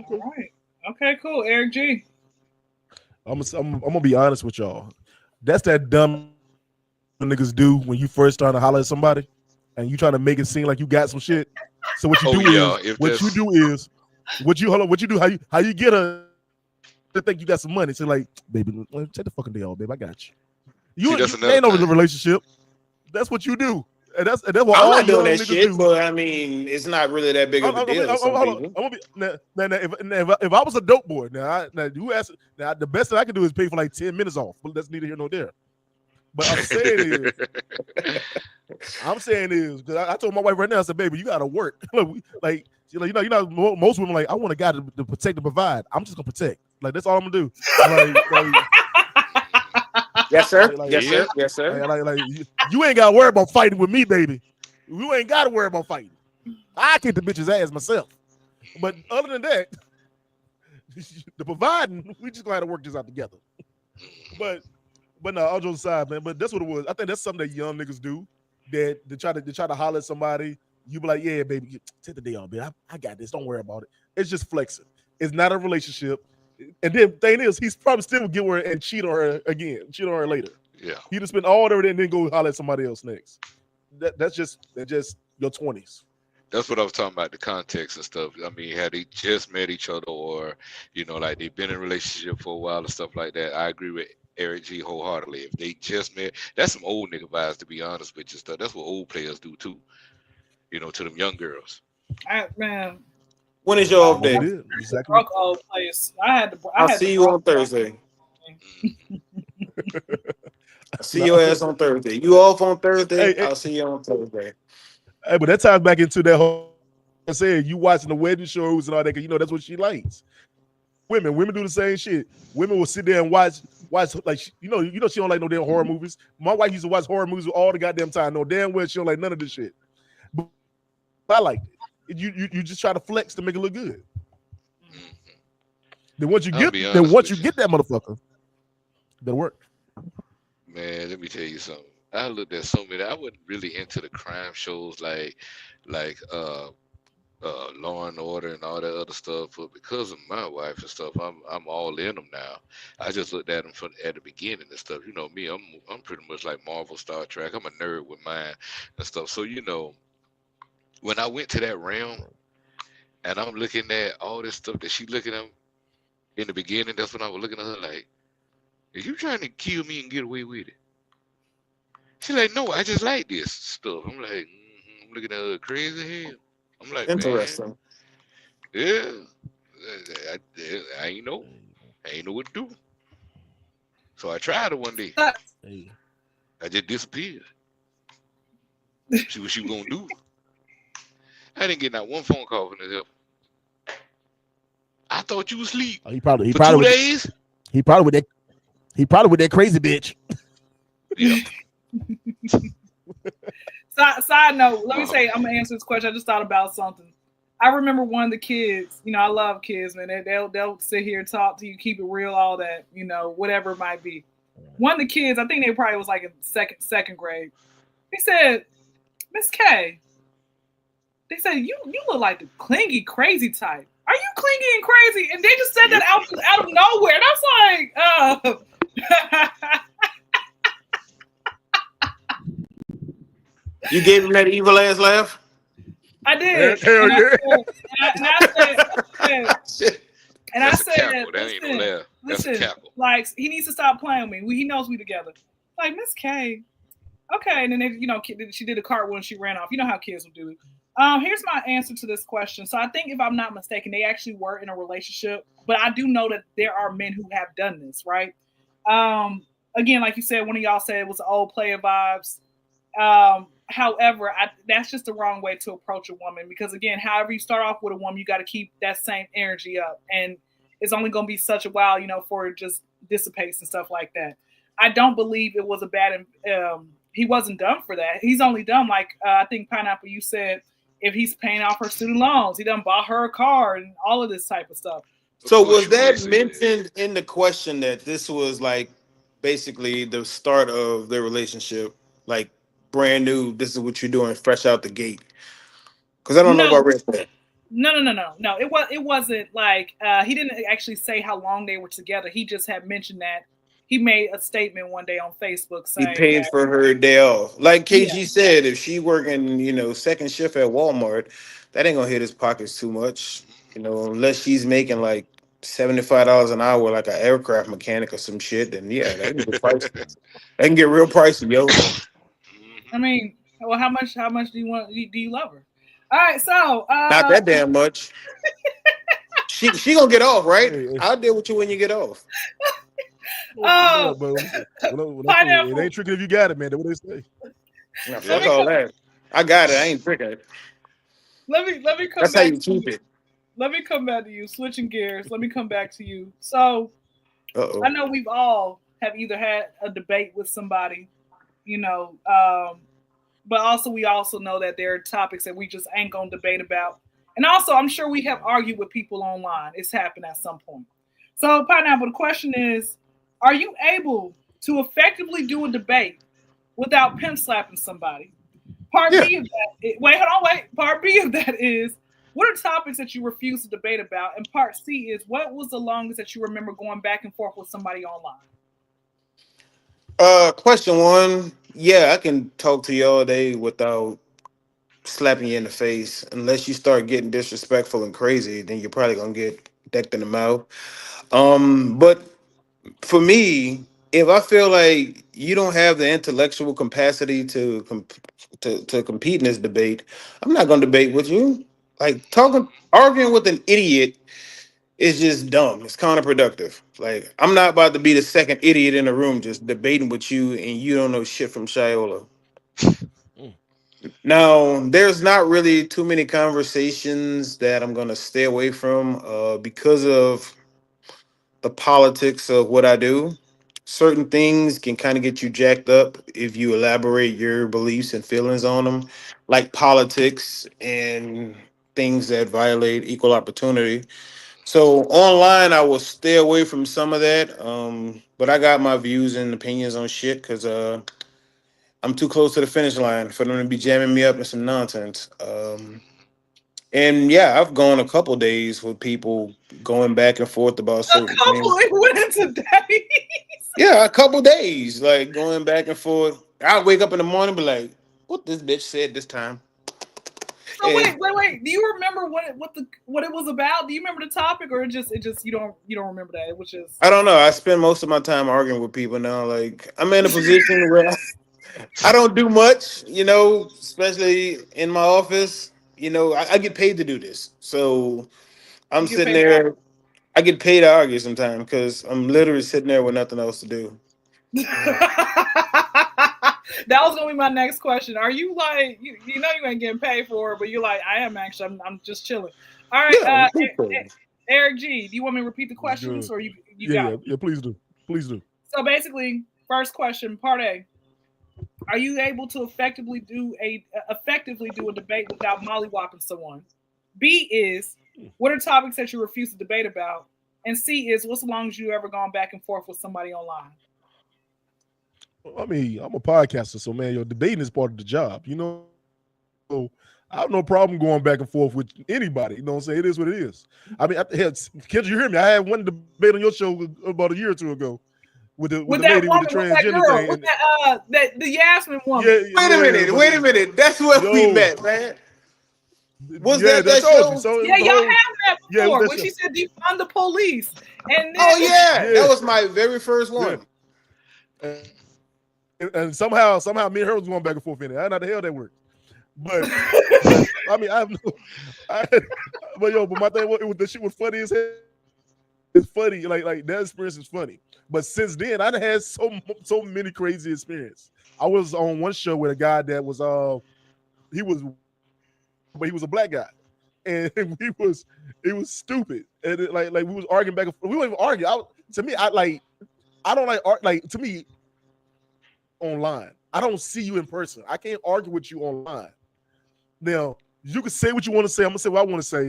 All right. Okay, cool. Eric G. I'm gonna be honest with y'all. That's that dumb niggas do when you first start to holler at somebody and you trying to make it seem like you got some shit. So what you Oh, do yeah, is if what that's- you do is what you do how you get her to think you got some money. So like, baby, take the fucking day off, babe. I got you. See, that's You another ain't over the thing. relationship. That's what you do. And that's what I'm all not doing young that niggas shit, do. but I mean, it's not really that big of a deal to some Hold on. people. I'm gonna be now, if I was a dope boy, now you ask now the best that I can do is pay for like 10 minutes off, but that's neither here nor there. But I'm saying is because I told my wife right now, I said, baby, you gotta work. Like most women like, I want a guy to protect and provide. I'm just gonna protect. Like that's all I'm gonna do. Like Yes, sir. Like, Yes, yeah. sir. Yes, sir. like you ain't gotta worry about fighting with me, baby. You ain't gotta worry about fighting. I kick the bitch's ass myself. But other than that, the providing, we just gonna have to work this out together. But no, all jokes aside, man. But that's what it was. I think that's something that young niggas do. That they try to holler at somebody. You be like, yeah, baby, take the day off, man. I got this. Don't worry about it. It's just flexing. It's not a relationship. And then the thing is, he's probably still get with her and cheat on her again, cheat on her later. Yeah. He just spend all of it and then go holler at somebody else next. That's just your 20s. That's what I was talking about, the context and stuff. I mean, had they just met each other, or like they've been in a relationship for a while and stuff like that. I agree with Eric G wholeheartedly. If they just met, that's some old nigga vibes, to be honest with you. Stuff. That's what old players do too. To them young girls. Man, When is your off day? Exactly. broke old place. I'll see you on Thursday. I'll see your ass on Thursday. You off on Thursday? Hey. I'll see you on Thursday. Hey, but that ties back into that whole I said you watching the wedding shows and all that, because that's what she likes. Women do the same shit. Women will sit there and watch like she don't like no damn horror movies. My wife used to watch horror movies all the goddamn time. No damn well she don't like none of this shit. But I liked it. You just try to flex to make it look good. Then once you get that motherfucker, that'll work. Man, let me tell you something. I looked at so many. I wasn't really into the crime shows like Law and Order and all that other stuff, but because of my wife and stuff, I'm all in them now. I just looked at them at the beginning and stuff. You know me, I'm pretty much like Marvel, Star Trek. I'm a nerd with mine and stuff. So when I went to that realm and I'm looking at all this stuff that she looking at in the beginning, that's when I was looking at her like, "Are you trying to kill me and get away with it?" She's like, "No, I just like this stuff." I'm like, I'm looking at her crazy hell. I'm like, Interesting. Man, yeah, I ain't know what to do. So I tried it one day. I just disappeared. See what she was gonna do. I didn't get not one phone call from this help. I thought you was asleep. He probably for 2 days. He probably with that crazy bitch. Yeah. Side note, let me say, I'm gonna answer this question. I just thought about something. I remember one of the kids, I love kids, man. They'll sit here and talk to you, keep it real, all that, whatever it might be. One of the kids, I think they probably was like in second grade. They said, "Miss K," they said, you look like the clingy, crazy type. Are you clingy and crazy? And they just said that out of nowhere. And I was like, You gave him that evil ass laugh? I did. Hell yeah. And I said, that ain't no laugh. That's a cackle. Like, he needs to stop playing with me. He knows we together. Like, Miss K. Okay. And then she did a cartwheel and she ran off. You know how kids will do it. Here's my answer to this question. So I think, if I'm not mistaken, they actually were in a relationship, but I do know that there are men who have done this, right? Again, like you said, one of y'all said it was old player vibes. However, that's just the wrong way to approach a woman, because again, however you start off with a woman, you got to keep that same energy up, and it's only going to be such a while, for it just dissipates and stuff like that. I don't believe it was a bad. He wasn't dumb for that. He's only dumb, like I think Pineapple, you said, if he's paying off her student loans, he done bought her a car and all of this type of stuff. So was that mentioned in the question that this was like basically the start of their relationship, like brand new? This is what you're doing, fresh out the gate. Because I don't know if I read that. No. It wasn't like he didn't actually say how long they were together. He just had mentioned that he made a statement one day on Facebook He saying paid that, for her day off. Like yeah, KG said, if she working, second shift at Walmart, that ain't gonna hit his pockets too much. Unless she's making like $75 an hour, like an aircraft mechanic or some shit, then yeah, that can get pricey. That can get real pricey, yo. I mean, well, how much do you love her? All right, so Not that damn much. She gonna get off, right? Hey, I'll deal with you when you get off. oh, but when I say it pineapple. ain't tricky if you got it, man. That's what they say. Now, Let fuck me all come, that. I got it. I ain't tricking it. let me come That's how back you to you. keep it. Let me come back to you. Switching gears. Let me come back to you. So I Uh-oh. know we've all have either had a debate with somebody, you know, but also we also know that there are topics that we just ain't gonna debate about. And also, I'm sure we have argued with people online. It's happened at some point. So, Pineapple, the question is: are you able to effectively do a debate without pimp slapping somebody? Part Yeah. B of that. Wait, hold on, wait. Part B of that is: what are topics that you refuse to debate about? And part C is: what was the longest that you remember going back and forth with somebody online? Question one. Yeah, I can talk to you all day without slapping you in the face. Unless you start getting disrespectful and crazy, then you're probably gonna get decked in the mouth. But for me, if I feel like you don't have the intellectual capacity to compete in this debate, I'm not gonna debate with you. Like arguing with an idiot is just dumb. It's counterproductive. Like I'm not about to be the second idiot in the room just debating with you and you don't know shit from Shiola. Mm. Now, there's not really too many conversations that I'm gonna stay away from because of the politics of what I do. Certain things can kind of get you jacked up if you elaborate your beliefs and feelings on them, like politics and things that violate equal opportunity. So online, I will stay away from some of that. But I got my views and opinions on shit because I'm too close to the finish line for them to be jamming me up in some nonsense. And yeah, I've gone a couple days with people going back and forth about A certain couple things. it went into days. Yeah, a couple days, like going back and forth. I wake up in the morning, and be like, "What this bitch said this time?" So And wait. Do you remember what it was about? Do you remember the topic, or it just you don't remember that? It was just I don't know. I spend most of my time arguing with people now. Like I'm in a position where I don't do much, especially in my office. I get paid to do this, so I'm you get sitting paid out. there. I get paid to argue sometimes because I'm literally sitting there with nothing else to do. Uh, That was gonna be my next question. Are you like you know you ain't getting paid for it, but you're like I am actually. I'm just chilling. All right, yeah, no problem. Eric G. Do you want me to repeat the It's questions good. or you Yeah, got yeah, them? yeah. Please do. Please do. So basically, first question, part A: are you able to effectively do a debate without mollywhopping someone? B is: what are topics that you refuse to debate about? And C is: what's the longest you ever gone back and forth with somebody online? I mean, I'm a podcaster, so man, your debating is part of the job. So I have no problem going back and forth with anybody. You know what I'm saying? It is what it is. I mean, Kendra, you hear me? I had one debate on your show about a year or two ago with With the that lady with the woman, with that transgender girl, thing. with And that the Yasmin woman. yeah, Wait a yeah, minute. but Wait a minute. That's where we yo, met, man. Was yeah, that that that told you. show? So it Yeah, was the y'all whole, have that yeah, it was before that when show. she said defund the police, and Oh then yeah, that Yeah, was my very first yeah. one. And somehow me and her was going back and forth in it. I don't know how the hell that worked. But I mean, I have no, I, but my thing was, the shit was funny as hell. It's funny, like that experience is funny. But since then, I done had so many crazy experiences. I was on one show with a guy that was he was but he was a black guy, and he was stupid, and like we was arguing back and forth. We weren't even argue. To me, I don't like art. Like to me, online, I don't see you in person. I can't argue with you online. Now you can say what you want to say. I'm gonna say what I want to say.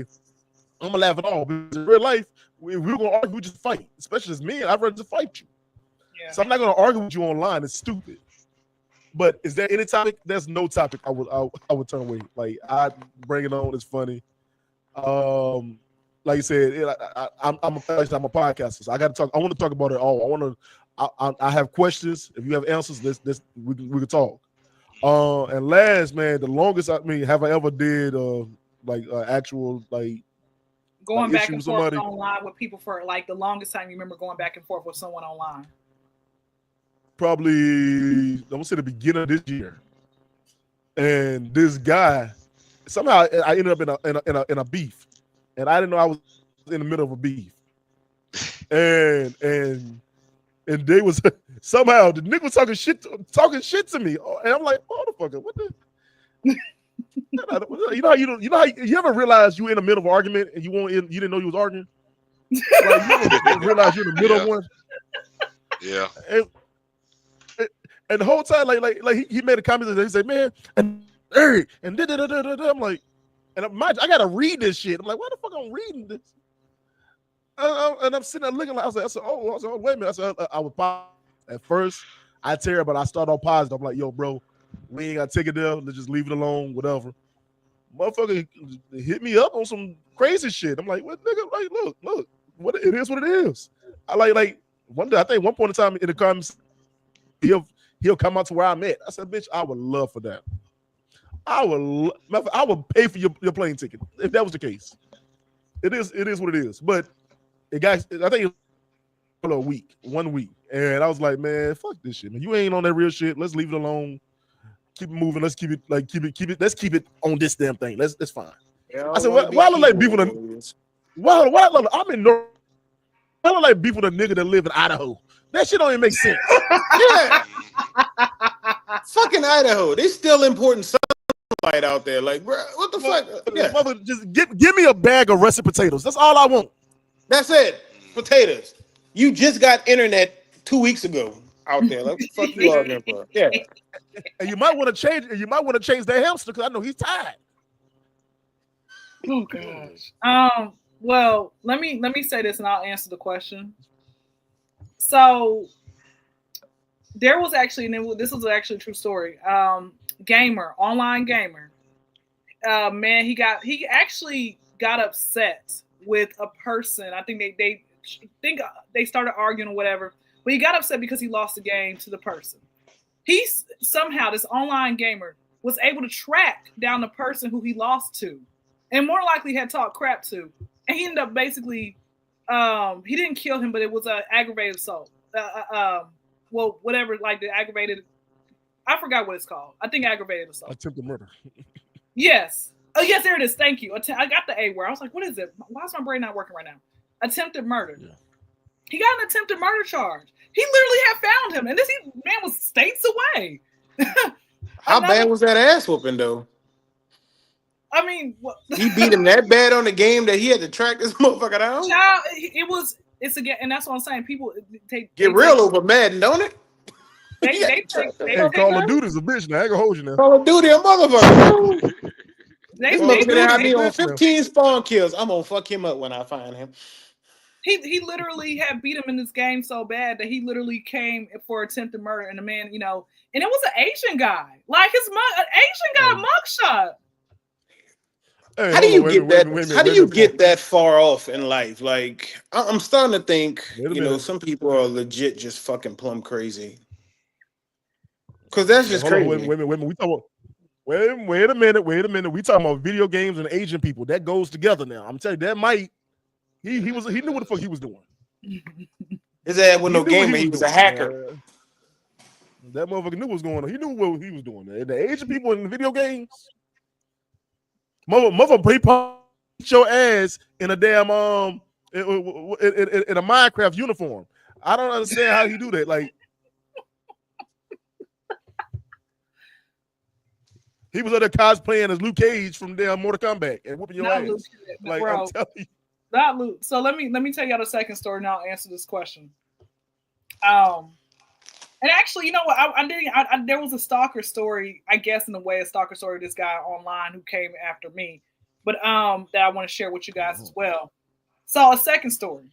I'm gonna laugh it off. Because in real life, we're gonna argue, we just fight. Especially as men, I'd rather just fight you. yeah. So I'm not gonna argue with you online. It's stupid. But is there any topic? There's no topic I would turn away. Like I bring it on. It's funny. Like you said, I'm a podcaster. So I got to talk. I want to talk about it all. I have questions. If you have answers, we can talk. And last, man, the longest have I ever did actual going back issue and with forth somebody? online with people for like the longest time you remember going back and forth with someone online? Probably I'm gonna say the beginning of this year. And this guy, somehow I ended up in a beef, and I didn't know I was in the middle of a beef. And they was somehow the nigga was talking shit to me, and I'm like, motherfucker, what the? You know how you ever realize you in the middle of an argument and you didn't know you was arguing? Like you ever realize you're in the middle of one? Yeah. And the whole time, like he made a comment and he said, "Man, and I'm like, and I gotta read this shit. I'm like, why the fuck I'm reading this? And I'm sitting there looking like I said, oh, wait a minute. I said, I was at first. I tear, but I start off positive. I'm like, yo, bro, we ain't gotta take it there. Let's just leave it alone, whatever. Motherfucker hit me up on some crazy shit. I'm like, what nigga? Like, look, what it is, what it is. I like one day. I think one point in time in the comments, he'll come out to where I'm at. I said, bitch, I would love for that. I would pay for your plane ticket if that was the case. It is what it is. But it got, I think it was 1 week. And I was like, man, fuck this shit, man. You ain't on that real shit. Let's leave it alone. Keep it moving. Let's keep it let's keep it on this damn thing. That's fine. Yeah, I said, why I look like beef with a I'm in North. I look like beef with a nigga that live in Idaho. That shit don't even make sense. Yeah. Fucking Idaho. They still importing sunlight out there. Like, bro, what the fuck? Yeah. Mother, just give me a bag of russet potatoes. That's all I want. That's it. Potatoes. You just got internet 2 weeks ago out there. Like, what the fuck you arguing for? Yeah. And you might want to change. And you might want to change that hamster because I know he's tired. Oh gosh. Well, let me say this and I'll answer the question. So there was actually, and this was actually a true story. Online gamer. Man, he actually got upset with a person. I think they started arguing or whatever. But he got upset because he lost the game to the person. He's somehow, this online gamer was able to track down the person who he lost to, and more likely had talked crap to. And he ended up basically, he didn't kill him, but it was an aggravated assault. Well, whatever, like the aggravated, I forgot what it's called. I think aggravated assault. Attempted murder. Yes. Oh, yes, there it is. Thank you. I got the A word. I was like, what is it? Why is my brain not working right now? Attempted murder. Yeah. He got an attempted murder charge. He literally had found him, and this man was states away. How bad was that ass whooping, though? I mean, he beat him that bad on the game that he had to track this motherfucker down. Child, it's again, and that's what I'm saying. People get real over Madden, don't it? They Call of Duty's a bitch now. I ain't gonna hold you now. Call of Duty a motherfucker. They had me on 15 spawn kills. I'm gonna fuck him up when I find him. He literally had beat him in this game so bad that he literally came for attempted murder, and the man, and it was an Asian guy, like an Asian guy mugshot. Hey, how do you get that? How do you get that far off in life? Like, I'm starting to think, some people are legit just fucking plumb crazy. Because that's just crazy. Wait a minute. We talk about, wait a minute. We talking about video games and Asian people. That goes together now. I'm telling you, that might. He knew what the fuck he was doing. His ass was no gamer. He was a hacker. That motherfucker knew what was going on. He knew what he was doing. The Asian people in the video games. Motherfucker, he punched your ass in a damn in a Minecraft uniform. I don't understand how he do that. Like, he was out there cosplaying as Luke Cage from damn Mortal Kombat and whooping your ass. Like, bro, I'm telling you. Not Luke. So let me tell y'all the second story, and I'll answer this question. And actually, you know what? There was a stalker story, I guess, in a way, a stalker story of this guy online who came after me, but that I want to share with you guys as well. So a second story.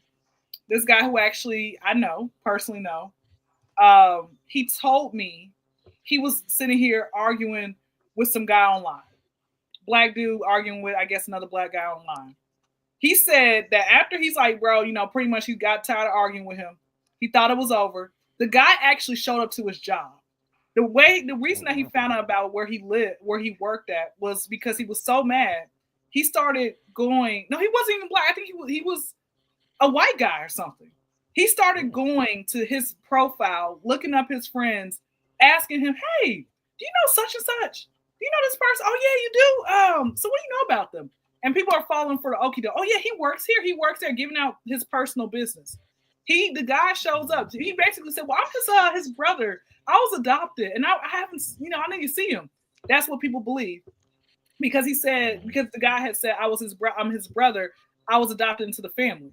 This guy who actually I personally know, he told me he was sitting here arguing with some guy online. Black dude arguing with, I guess, another black guy online. He said that after he's like, bro, pretty much he got tired of arguing with him. He thought it was over. The guy actually showed up to his job. The reason that he found out about where he lived, where he worked at, was because he was so mad. He started going. No, he wasn't even black. I think he was a white guy or something. He started going to his profile, looking up his friends, asking him, "Hey, do you know such and such? Do you know this person? Oh yeah, you do. So what do you know about them?" And people are falling for the okie doke. Oh yeah, he works here. He works there, giving out his personal business. The guy shows up. He basically said, "Well, I'm his brother. I was adopted, and I haven't, I didn't see him." That's what people believe, because the guy had said, I'm his brother. I was adopted into the family,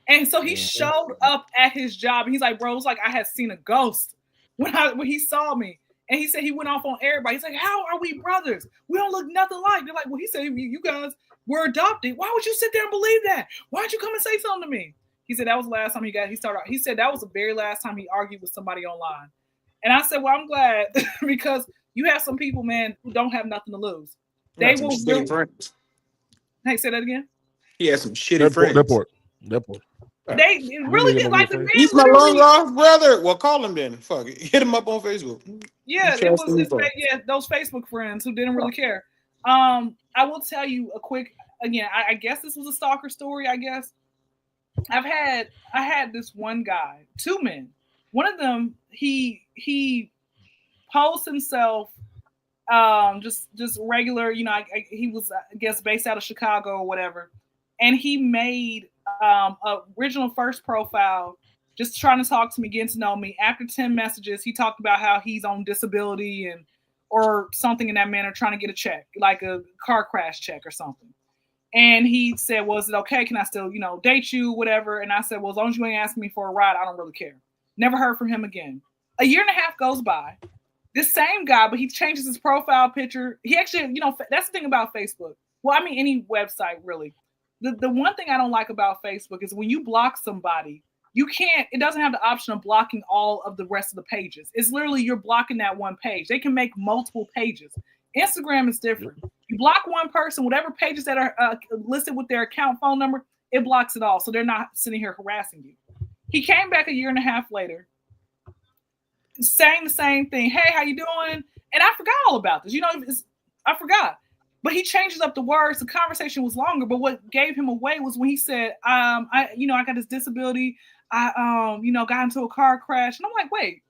And so he showed up at his job, and he's like, "Bro, it was like I had seen a ghost when he saw me." And he said he went off on everybody. He's like, "How are we brothers? We don't look nothing alike." They're like, "Well," he said, "you guys were adopted. Why would you sit there and believe that? Why'd you come and say something to me?" He said that was the last time he started. He said that was the very last time he argued with somebody online. And I said, well, I'm glad because you have some people, man, who don't have nothing to lose. They will. Friends. Hey, say that again. He has some shitty friends. That part. They really did like the man. He's my long lost brother. Well, call him then. Fuck it. Hit him up on Facebook. Yeah, it was those Facebook friends who didn't really care. I will tell you a quick. Again, I guess this was a stalker story. I guess. I had this one guy, two men. One of them, he posed himself just regular, he was, I guess, based out of Chicago or whatever. And he made a original first profile, just trying to talk to me, getting to know me. After 10 messages, he talked about how he's on disability or something in that manner, trying to get a check, like a car crash check or something. And he said, well, is it okay? Can I still, date you, whatever? And I said, well, as long as you ain't asking me for a ride, I don't really care. Never heard from him again. A year and a half goes by. This same guy, but he changes his profile picture. He actually, that's the thing about Facebook. Well, I mean, any website, really. The one thing I don't like about Facebook is when you block somebody, it doesn't have the option of blocking all of the rest of the pages. It's literally you're blocking that one page. They can make multiple pages. Instagram is different. You block one person, whatever pages that are listed with their account phone number, it blocks it all. So they're not sitting here harassing you. He came back a year and a half later, saying the same thing. Hey, how you doing? And I forgot all about this. I forgot. But he changes up the words. The conversation was longer. But what gave him away was when he said, I got this disability. I got into a car crash. And I'm like, wait,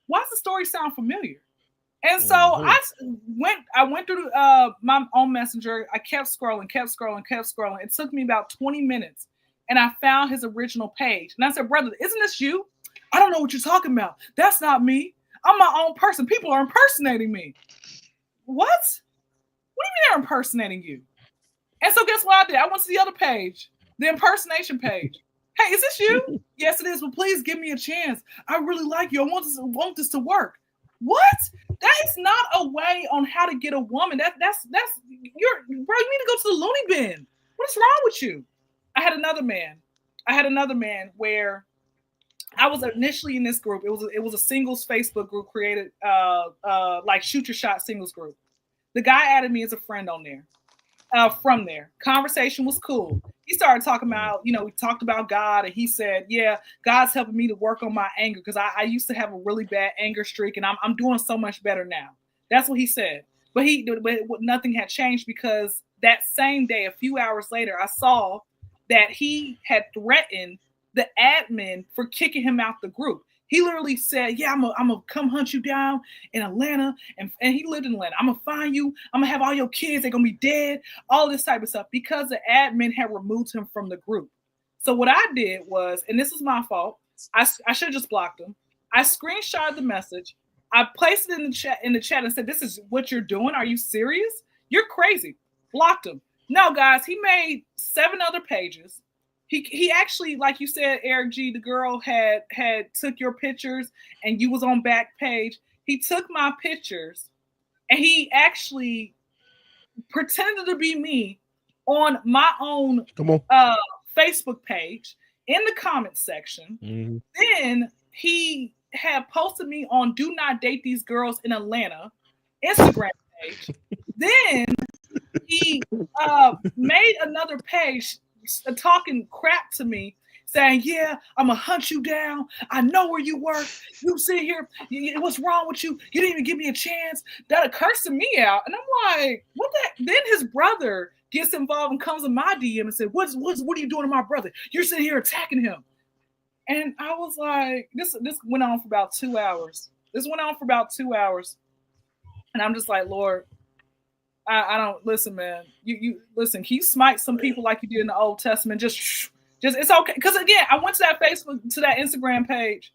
why does the story sound familiar? And so I went through my own messenger. I kept scrolling. It took me about 20 minutes. And I found his original page. And I said, brother, isn't this you? I don't know what you're talking about. That's not me. I'm my own person. People are impersonating me. What? What do you mean they're impersonating you? And so guess what I did? I went to the other page, the impersonation page. Hey, is this you? Yes, it is. Well, please give me a chance. I really like you. I want this to work. What? That is not a way on how to get a woman. That's bro, you need to go to the loony bin. What is wrong with you? I had another man where I was initially in this group. It was a singles Facebook group created like shoot your shot singles group. The guy added me as a friend on there. From there, conversation was cool. He started talking about, we talked about God, and he said, yeah, God's helping me to work on my anger because I used to have a really bad anger streak, and I'm doing so much better now. That's what he said. But nothing had changed because that same day, a few hours later, I saw that he had threatened the admin for kicking him out the group. He literally said, yeah, I'm gonna come hunt you down in Atlanta. And he lived in Atlanta. I'm gonna find you. I'm gonna have all your kids. They're gonna be dead. All this type of stuff because the admin had removed him from the group. So what I did was, and this is my fault, I should have just blocked him. I screenshotted the message. I placed it in the chat and said, this is what you're doing. Are you serious? You're crazy. Blocked him. No, guys, he made 7 other pages. He actually, like you said, Eric G, the girl had took your pictures and you was on back page. He took my pictures and he actually pretended to be me on my own Facebook page in the comments section. Mm-hmm. Then he had posted me on Do Not Date These Girls in Atlanta Instagram page. Then he made another page talking crap to me, saying, "Yeah, I'm gonna hunt you down. I know where you work. You sit here. What's wrong with you? You didn't even give me a chance." That cursing me out, and I'm like, "What the?" Then his brother gets involved and comes in my DM and said, What are you doing to my brother? You're sitting here attacking him." And I was like, this went on for about 2 hours. This went on for about 2 hours. And I'm just like, Lord, I don't listen, man. You listen, can you smite some people like you did in the Old Testament? Just it's okay. Because again, I went to that Facebook, to that Instagram page.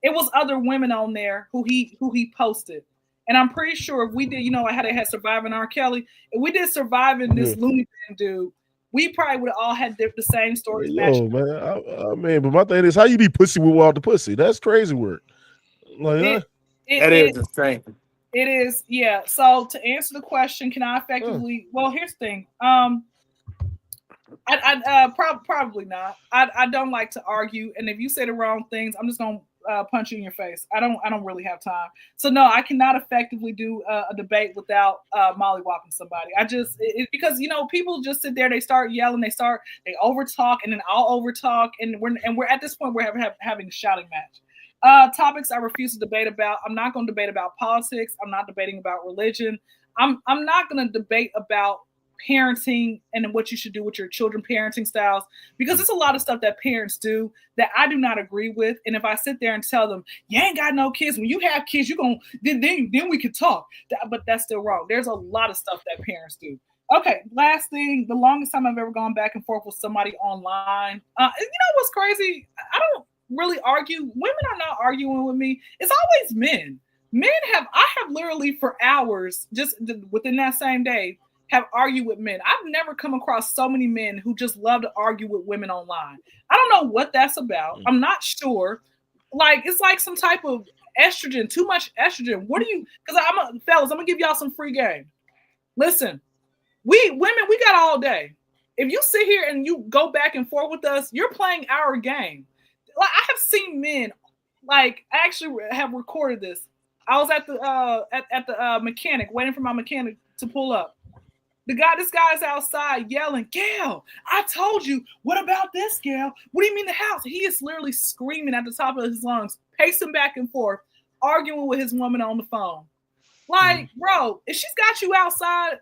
It was other women on there who he posted. And I'm pretty sure if we did, like how they had Surviving R. Kelly, if we did Surviving this Looney Bin dude, we probably would have all had the same stories. Yo, man, I mean, but my thing is, how you be pussy without the pussy? That's crazy work. Like, that is insane. It is, yeah. So to answer the question, can I effectively? Well, here's the thing. Probably not. I don't like to argue, and if you say the wrong things, I'm just gonna punch you in your face. I don't really have time. So no, I cannot effectively do a debate without mollywhopping somebody. Because people just sit there, they start yelling, they overtalk, and then I'll overtalk, and we're at this point we're having a shouting match. Topics I refuse to debate about. I'm not going to debate about politics. I'm not debating about religion. I'm not going to debate about parenting and what you should do with your children, parenting styles, because there's a lot of stuff that parents do that I do not agree with. And if I sit there and tell them, you ain't got no kids, when you have kids, you're going then we can talk. But that's still wrong. There's a lot of stuff that parents do. Okay, last thing, the longest time I've ever gone back and forth with somebody online. You know what's crazy? I don't really argue. Women are not arguing with me. It's always men. I have literally for hours, just within that same day, have argued with men. I've never come across so many men who just love to argue with women online. I don't know what that's about. I'm not sure. Like, it's like some type of estrogen, too much estrogen. Because fellas, I'm gonna give y'all some free game. Listen, we women, we got all day. If you sit here and you go back and forth with us, you're playing our game. Like, I have seen men, like, I actually have recorded this. I was at the mechanic, waiting for my mechanic to pull up. This guy's outside yelling, "Gail, I told you. What about this, Gail? What do you mean the house?" He is literally screaming at the top of his lungs, pacing back and forth, arguing with his woman on the phone. Like, bro, if she's got you outside,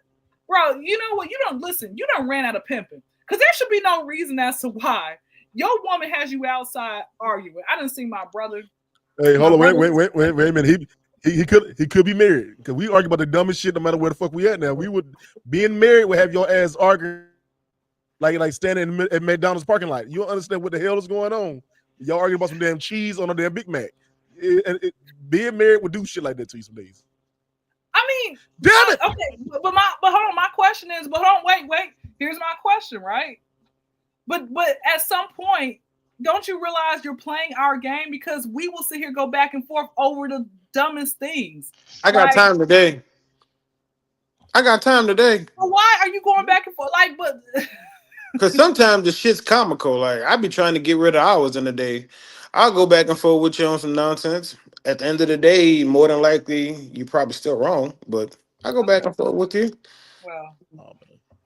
bro, you know what? You don't ran out of pimping. Because there should be no reason as to why your woman has you outside arguing. I didn't see my brother. Hey, hold on, wait a minute. He could be married, because we argue about the dumbest shit no matter where the fuck we at now. We would being married would have your ass arguing like standing at McDonald's parking lot. You don't understand what the hell is going on. Y'all arguing about some damn cheese on a damn Big Mac. Being married would do shit like that to you some days. I mean, damn it. Okay, but hold on. My question is, wait. Here's my question, right? But at some point, don't you realize you're playing our game? Because we will sit here, go back and forth over the dumbest things. I got time today. Well, why are you going back and forth? Like, but because sometimes the shit's comical. Like, I be trying to get rid of hours in a day. I'll go back and forth with you on some nonsense. At the end of the day, more than likely, you're probably still wrong. But I go back and forth with you. Well,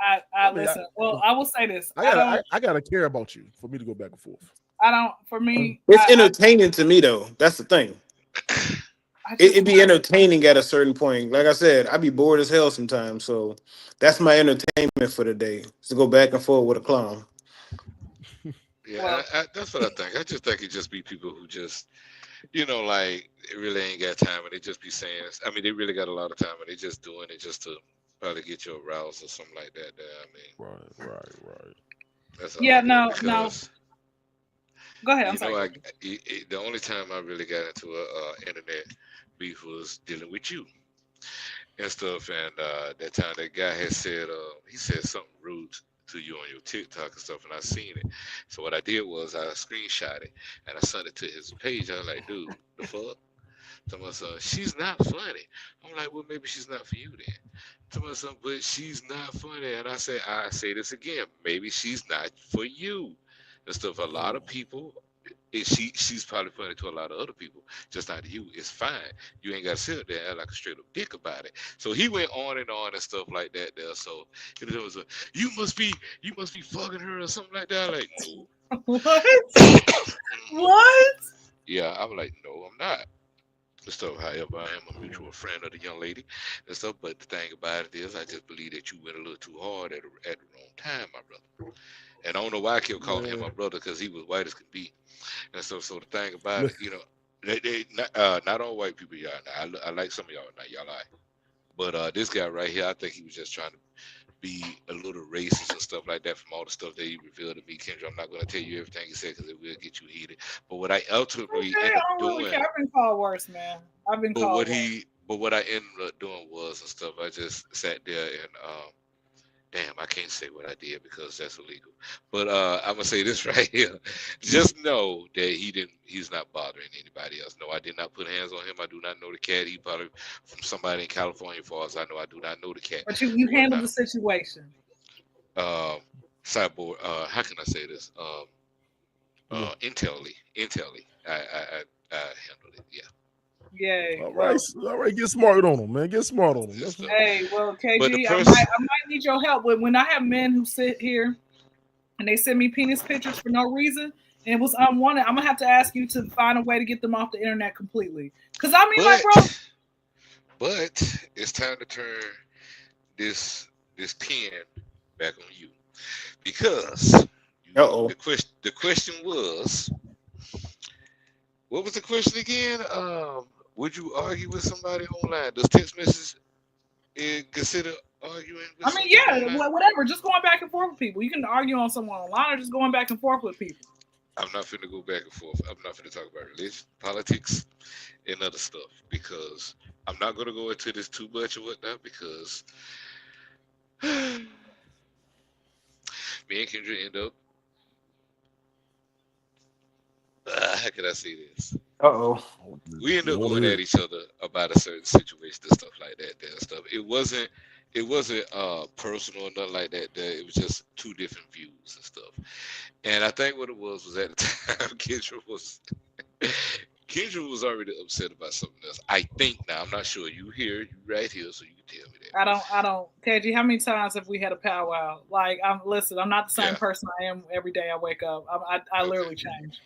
I listen. I will say this. I gotta care about you for me to go back and forth. I don't. For me, it's entertaining to me though. That's the thing. It'd be entertaining at a certain point. Like I said, I'd be bored as hell sometimes. So that's my entertainment for the day. To go back and forth with a clown. Yeah, that's what I think. I just think it just be people who just, like, they really ain't got time, and they just be saying, I mean, they really got a lot of time, and they just doing it just to probably get you aroused or something like that. I mean, right. That's all. Yeah, no. Go ahead. I'm sorry. The only time I really got into a internet beef was dealing with you and stuff. And that time that guy had said, he said something rude to you on your TikTok and stuff, and I seen it. So what I did was I screenshot it and I sent it to his page. I was like, dude, the fuck? To myself, she's not funny. I'm like, well, maybe she's not for you then. To myself, but she's not funny. And I say this again, maybe she's not for you. And stuff. A lot of people, she's probably funny to a lot of other people, just not to you. It's fine. You ain't got to sit there and act like a straight up dick about it. So he went on and stuff like that there. So it was you must be fucking her or something like that. Like, no, What? What? Yeah, I was like, no, I'm not. And stuff. However, I am a mutual friend of the young lady and stuff. But the thing about it is, I just believe that you went a little too hard at the wrong time, my brother. And I don't know why I kept calling him my brother because he was white as could be. And so the thing about it, they not all white people, y'all. Now, I like some of y'all. Now, y'all like. But this guy right here, I think he was just trying to be a little racist and stuff like that from all the stuff that he revealed to me. Kendra, I'm not going to tell you everything he said because it will get you heated. But what I ultimately ended up doing, I've been called worse, man. I've been called worse. But what I ended up doing was and stuff. I just sat there and damn, I can't say what I did because that's illegal. But I'm gonna say this right here. Just know that he's not bothering anybody else. No, I did not put hands on him. I do not know the cat. He probably from somebody in California, as far as I know. I do not know the cat. But you handled the situation. Cyborg, how can I say this? Intelly. I handled it, yeah. Yeah. All right. Get smart on them, man. Get smart on them. Hey, well, KG, I might need your help when I have men who sit here and they send me penis pictures for no reason and it was unwanted. I'm gonna have to ask you to find a way to get them off the internet completely. Because I mean, bro. But it's time to turn this pen back on you because the question was, what was the question again? Would you argue with somebody online? Does text message consider arguing with online? Whatever. Just going back and forth with people. You can argue on someone online or just going back and forth with people. I'm not finna go back and forth. I'm not finna talk about religion, politics, and other stuff because I'm not gonna go into this too much or whatnot because me and Kyndra end up. How can I say this? We end up going at each other about a certain situation and stuff like that. And stuff. It wasn't personal or nothing like that. It was just two different views and stuff. And I think what it was at the time, Kyndra was already upset about something else. I think now. I'm not sure. You right here, so you can tell me that. I don't. KG, how many times have we had a powwow? Like, I'm not the same person I am every day I wake up. I literally change.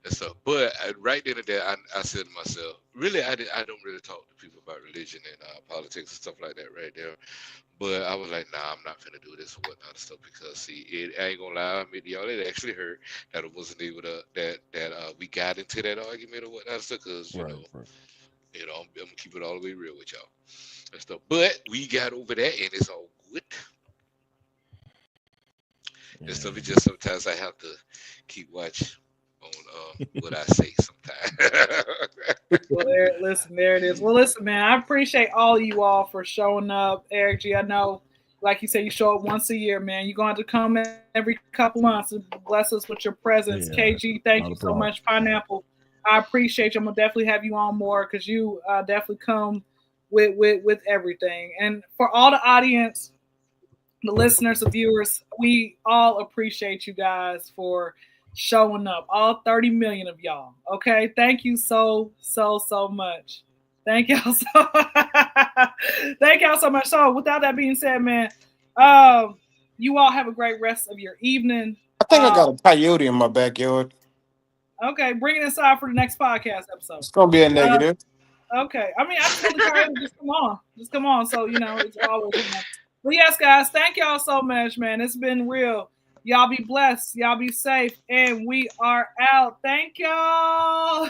And so, but right then and there, I said to myself, really, I don't really talk to people about religion and politics and stuff like that right there. But I was like, nah, I'm not finna do this or whatnot and stuff because see, I ain't gonna lie, I admit y'all, it actually hurt that it wasn't able to that we got into that argument or whatnot and stuff because I'm gonna keep it all the way real with y'all and stuff. But we got over that and it's all good. And stuff. It's just sometimes I have to keep watch on what I say sometimes. Well, there it is. Well, listen, man, I appreciate all of you all for showing up. Eric G, I know, like you said, you show up once a year, man. You're going to come every couple months and bless us with your presence. Yeah, KG, thank you so much. Pineapple, I appreciate you. I'm going to definitely have you on more because you definitely come with everything. And for all the audience, the listeners, the viewers, we all appreciate you guys for showing up, all 30 million of y'all. Okay, thank you so much. Thank y'all so much. So without that being said, man, you all have a great rest of your evening. I think I got a coyote in my backyard. Okay, bring it inside for the next podcast episode. It's gonna be a negative. Okay, I mean, I just want the coyote just come on. So it's always. But yes, guys, thank y'all so much, man. It's been real. Y'all be blessed. Y'all be safe. And we are out. Thank y'all.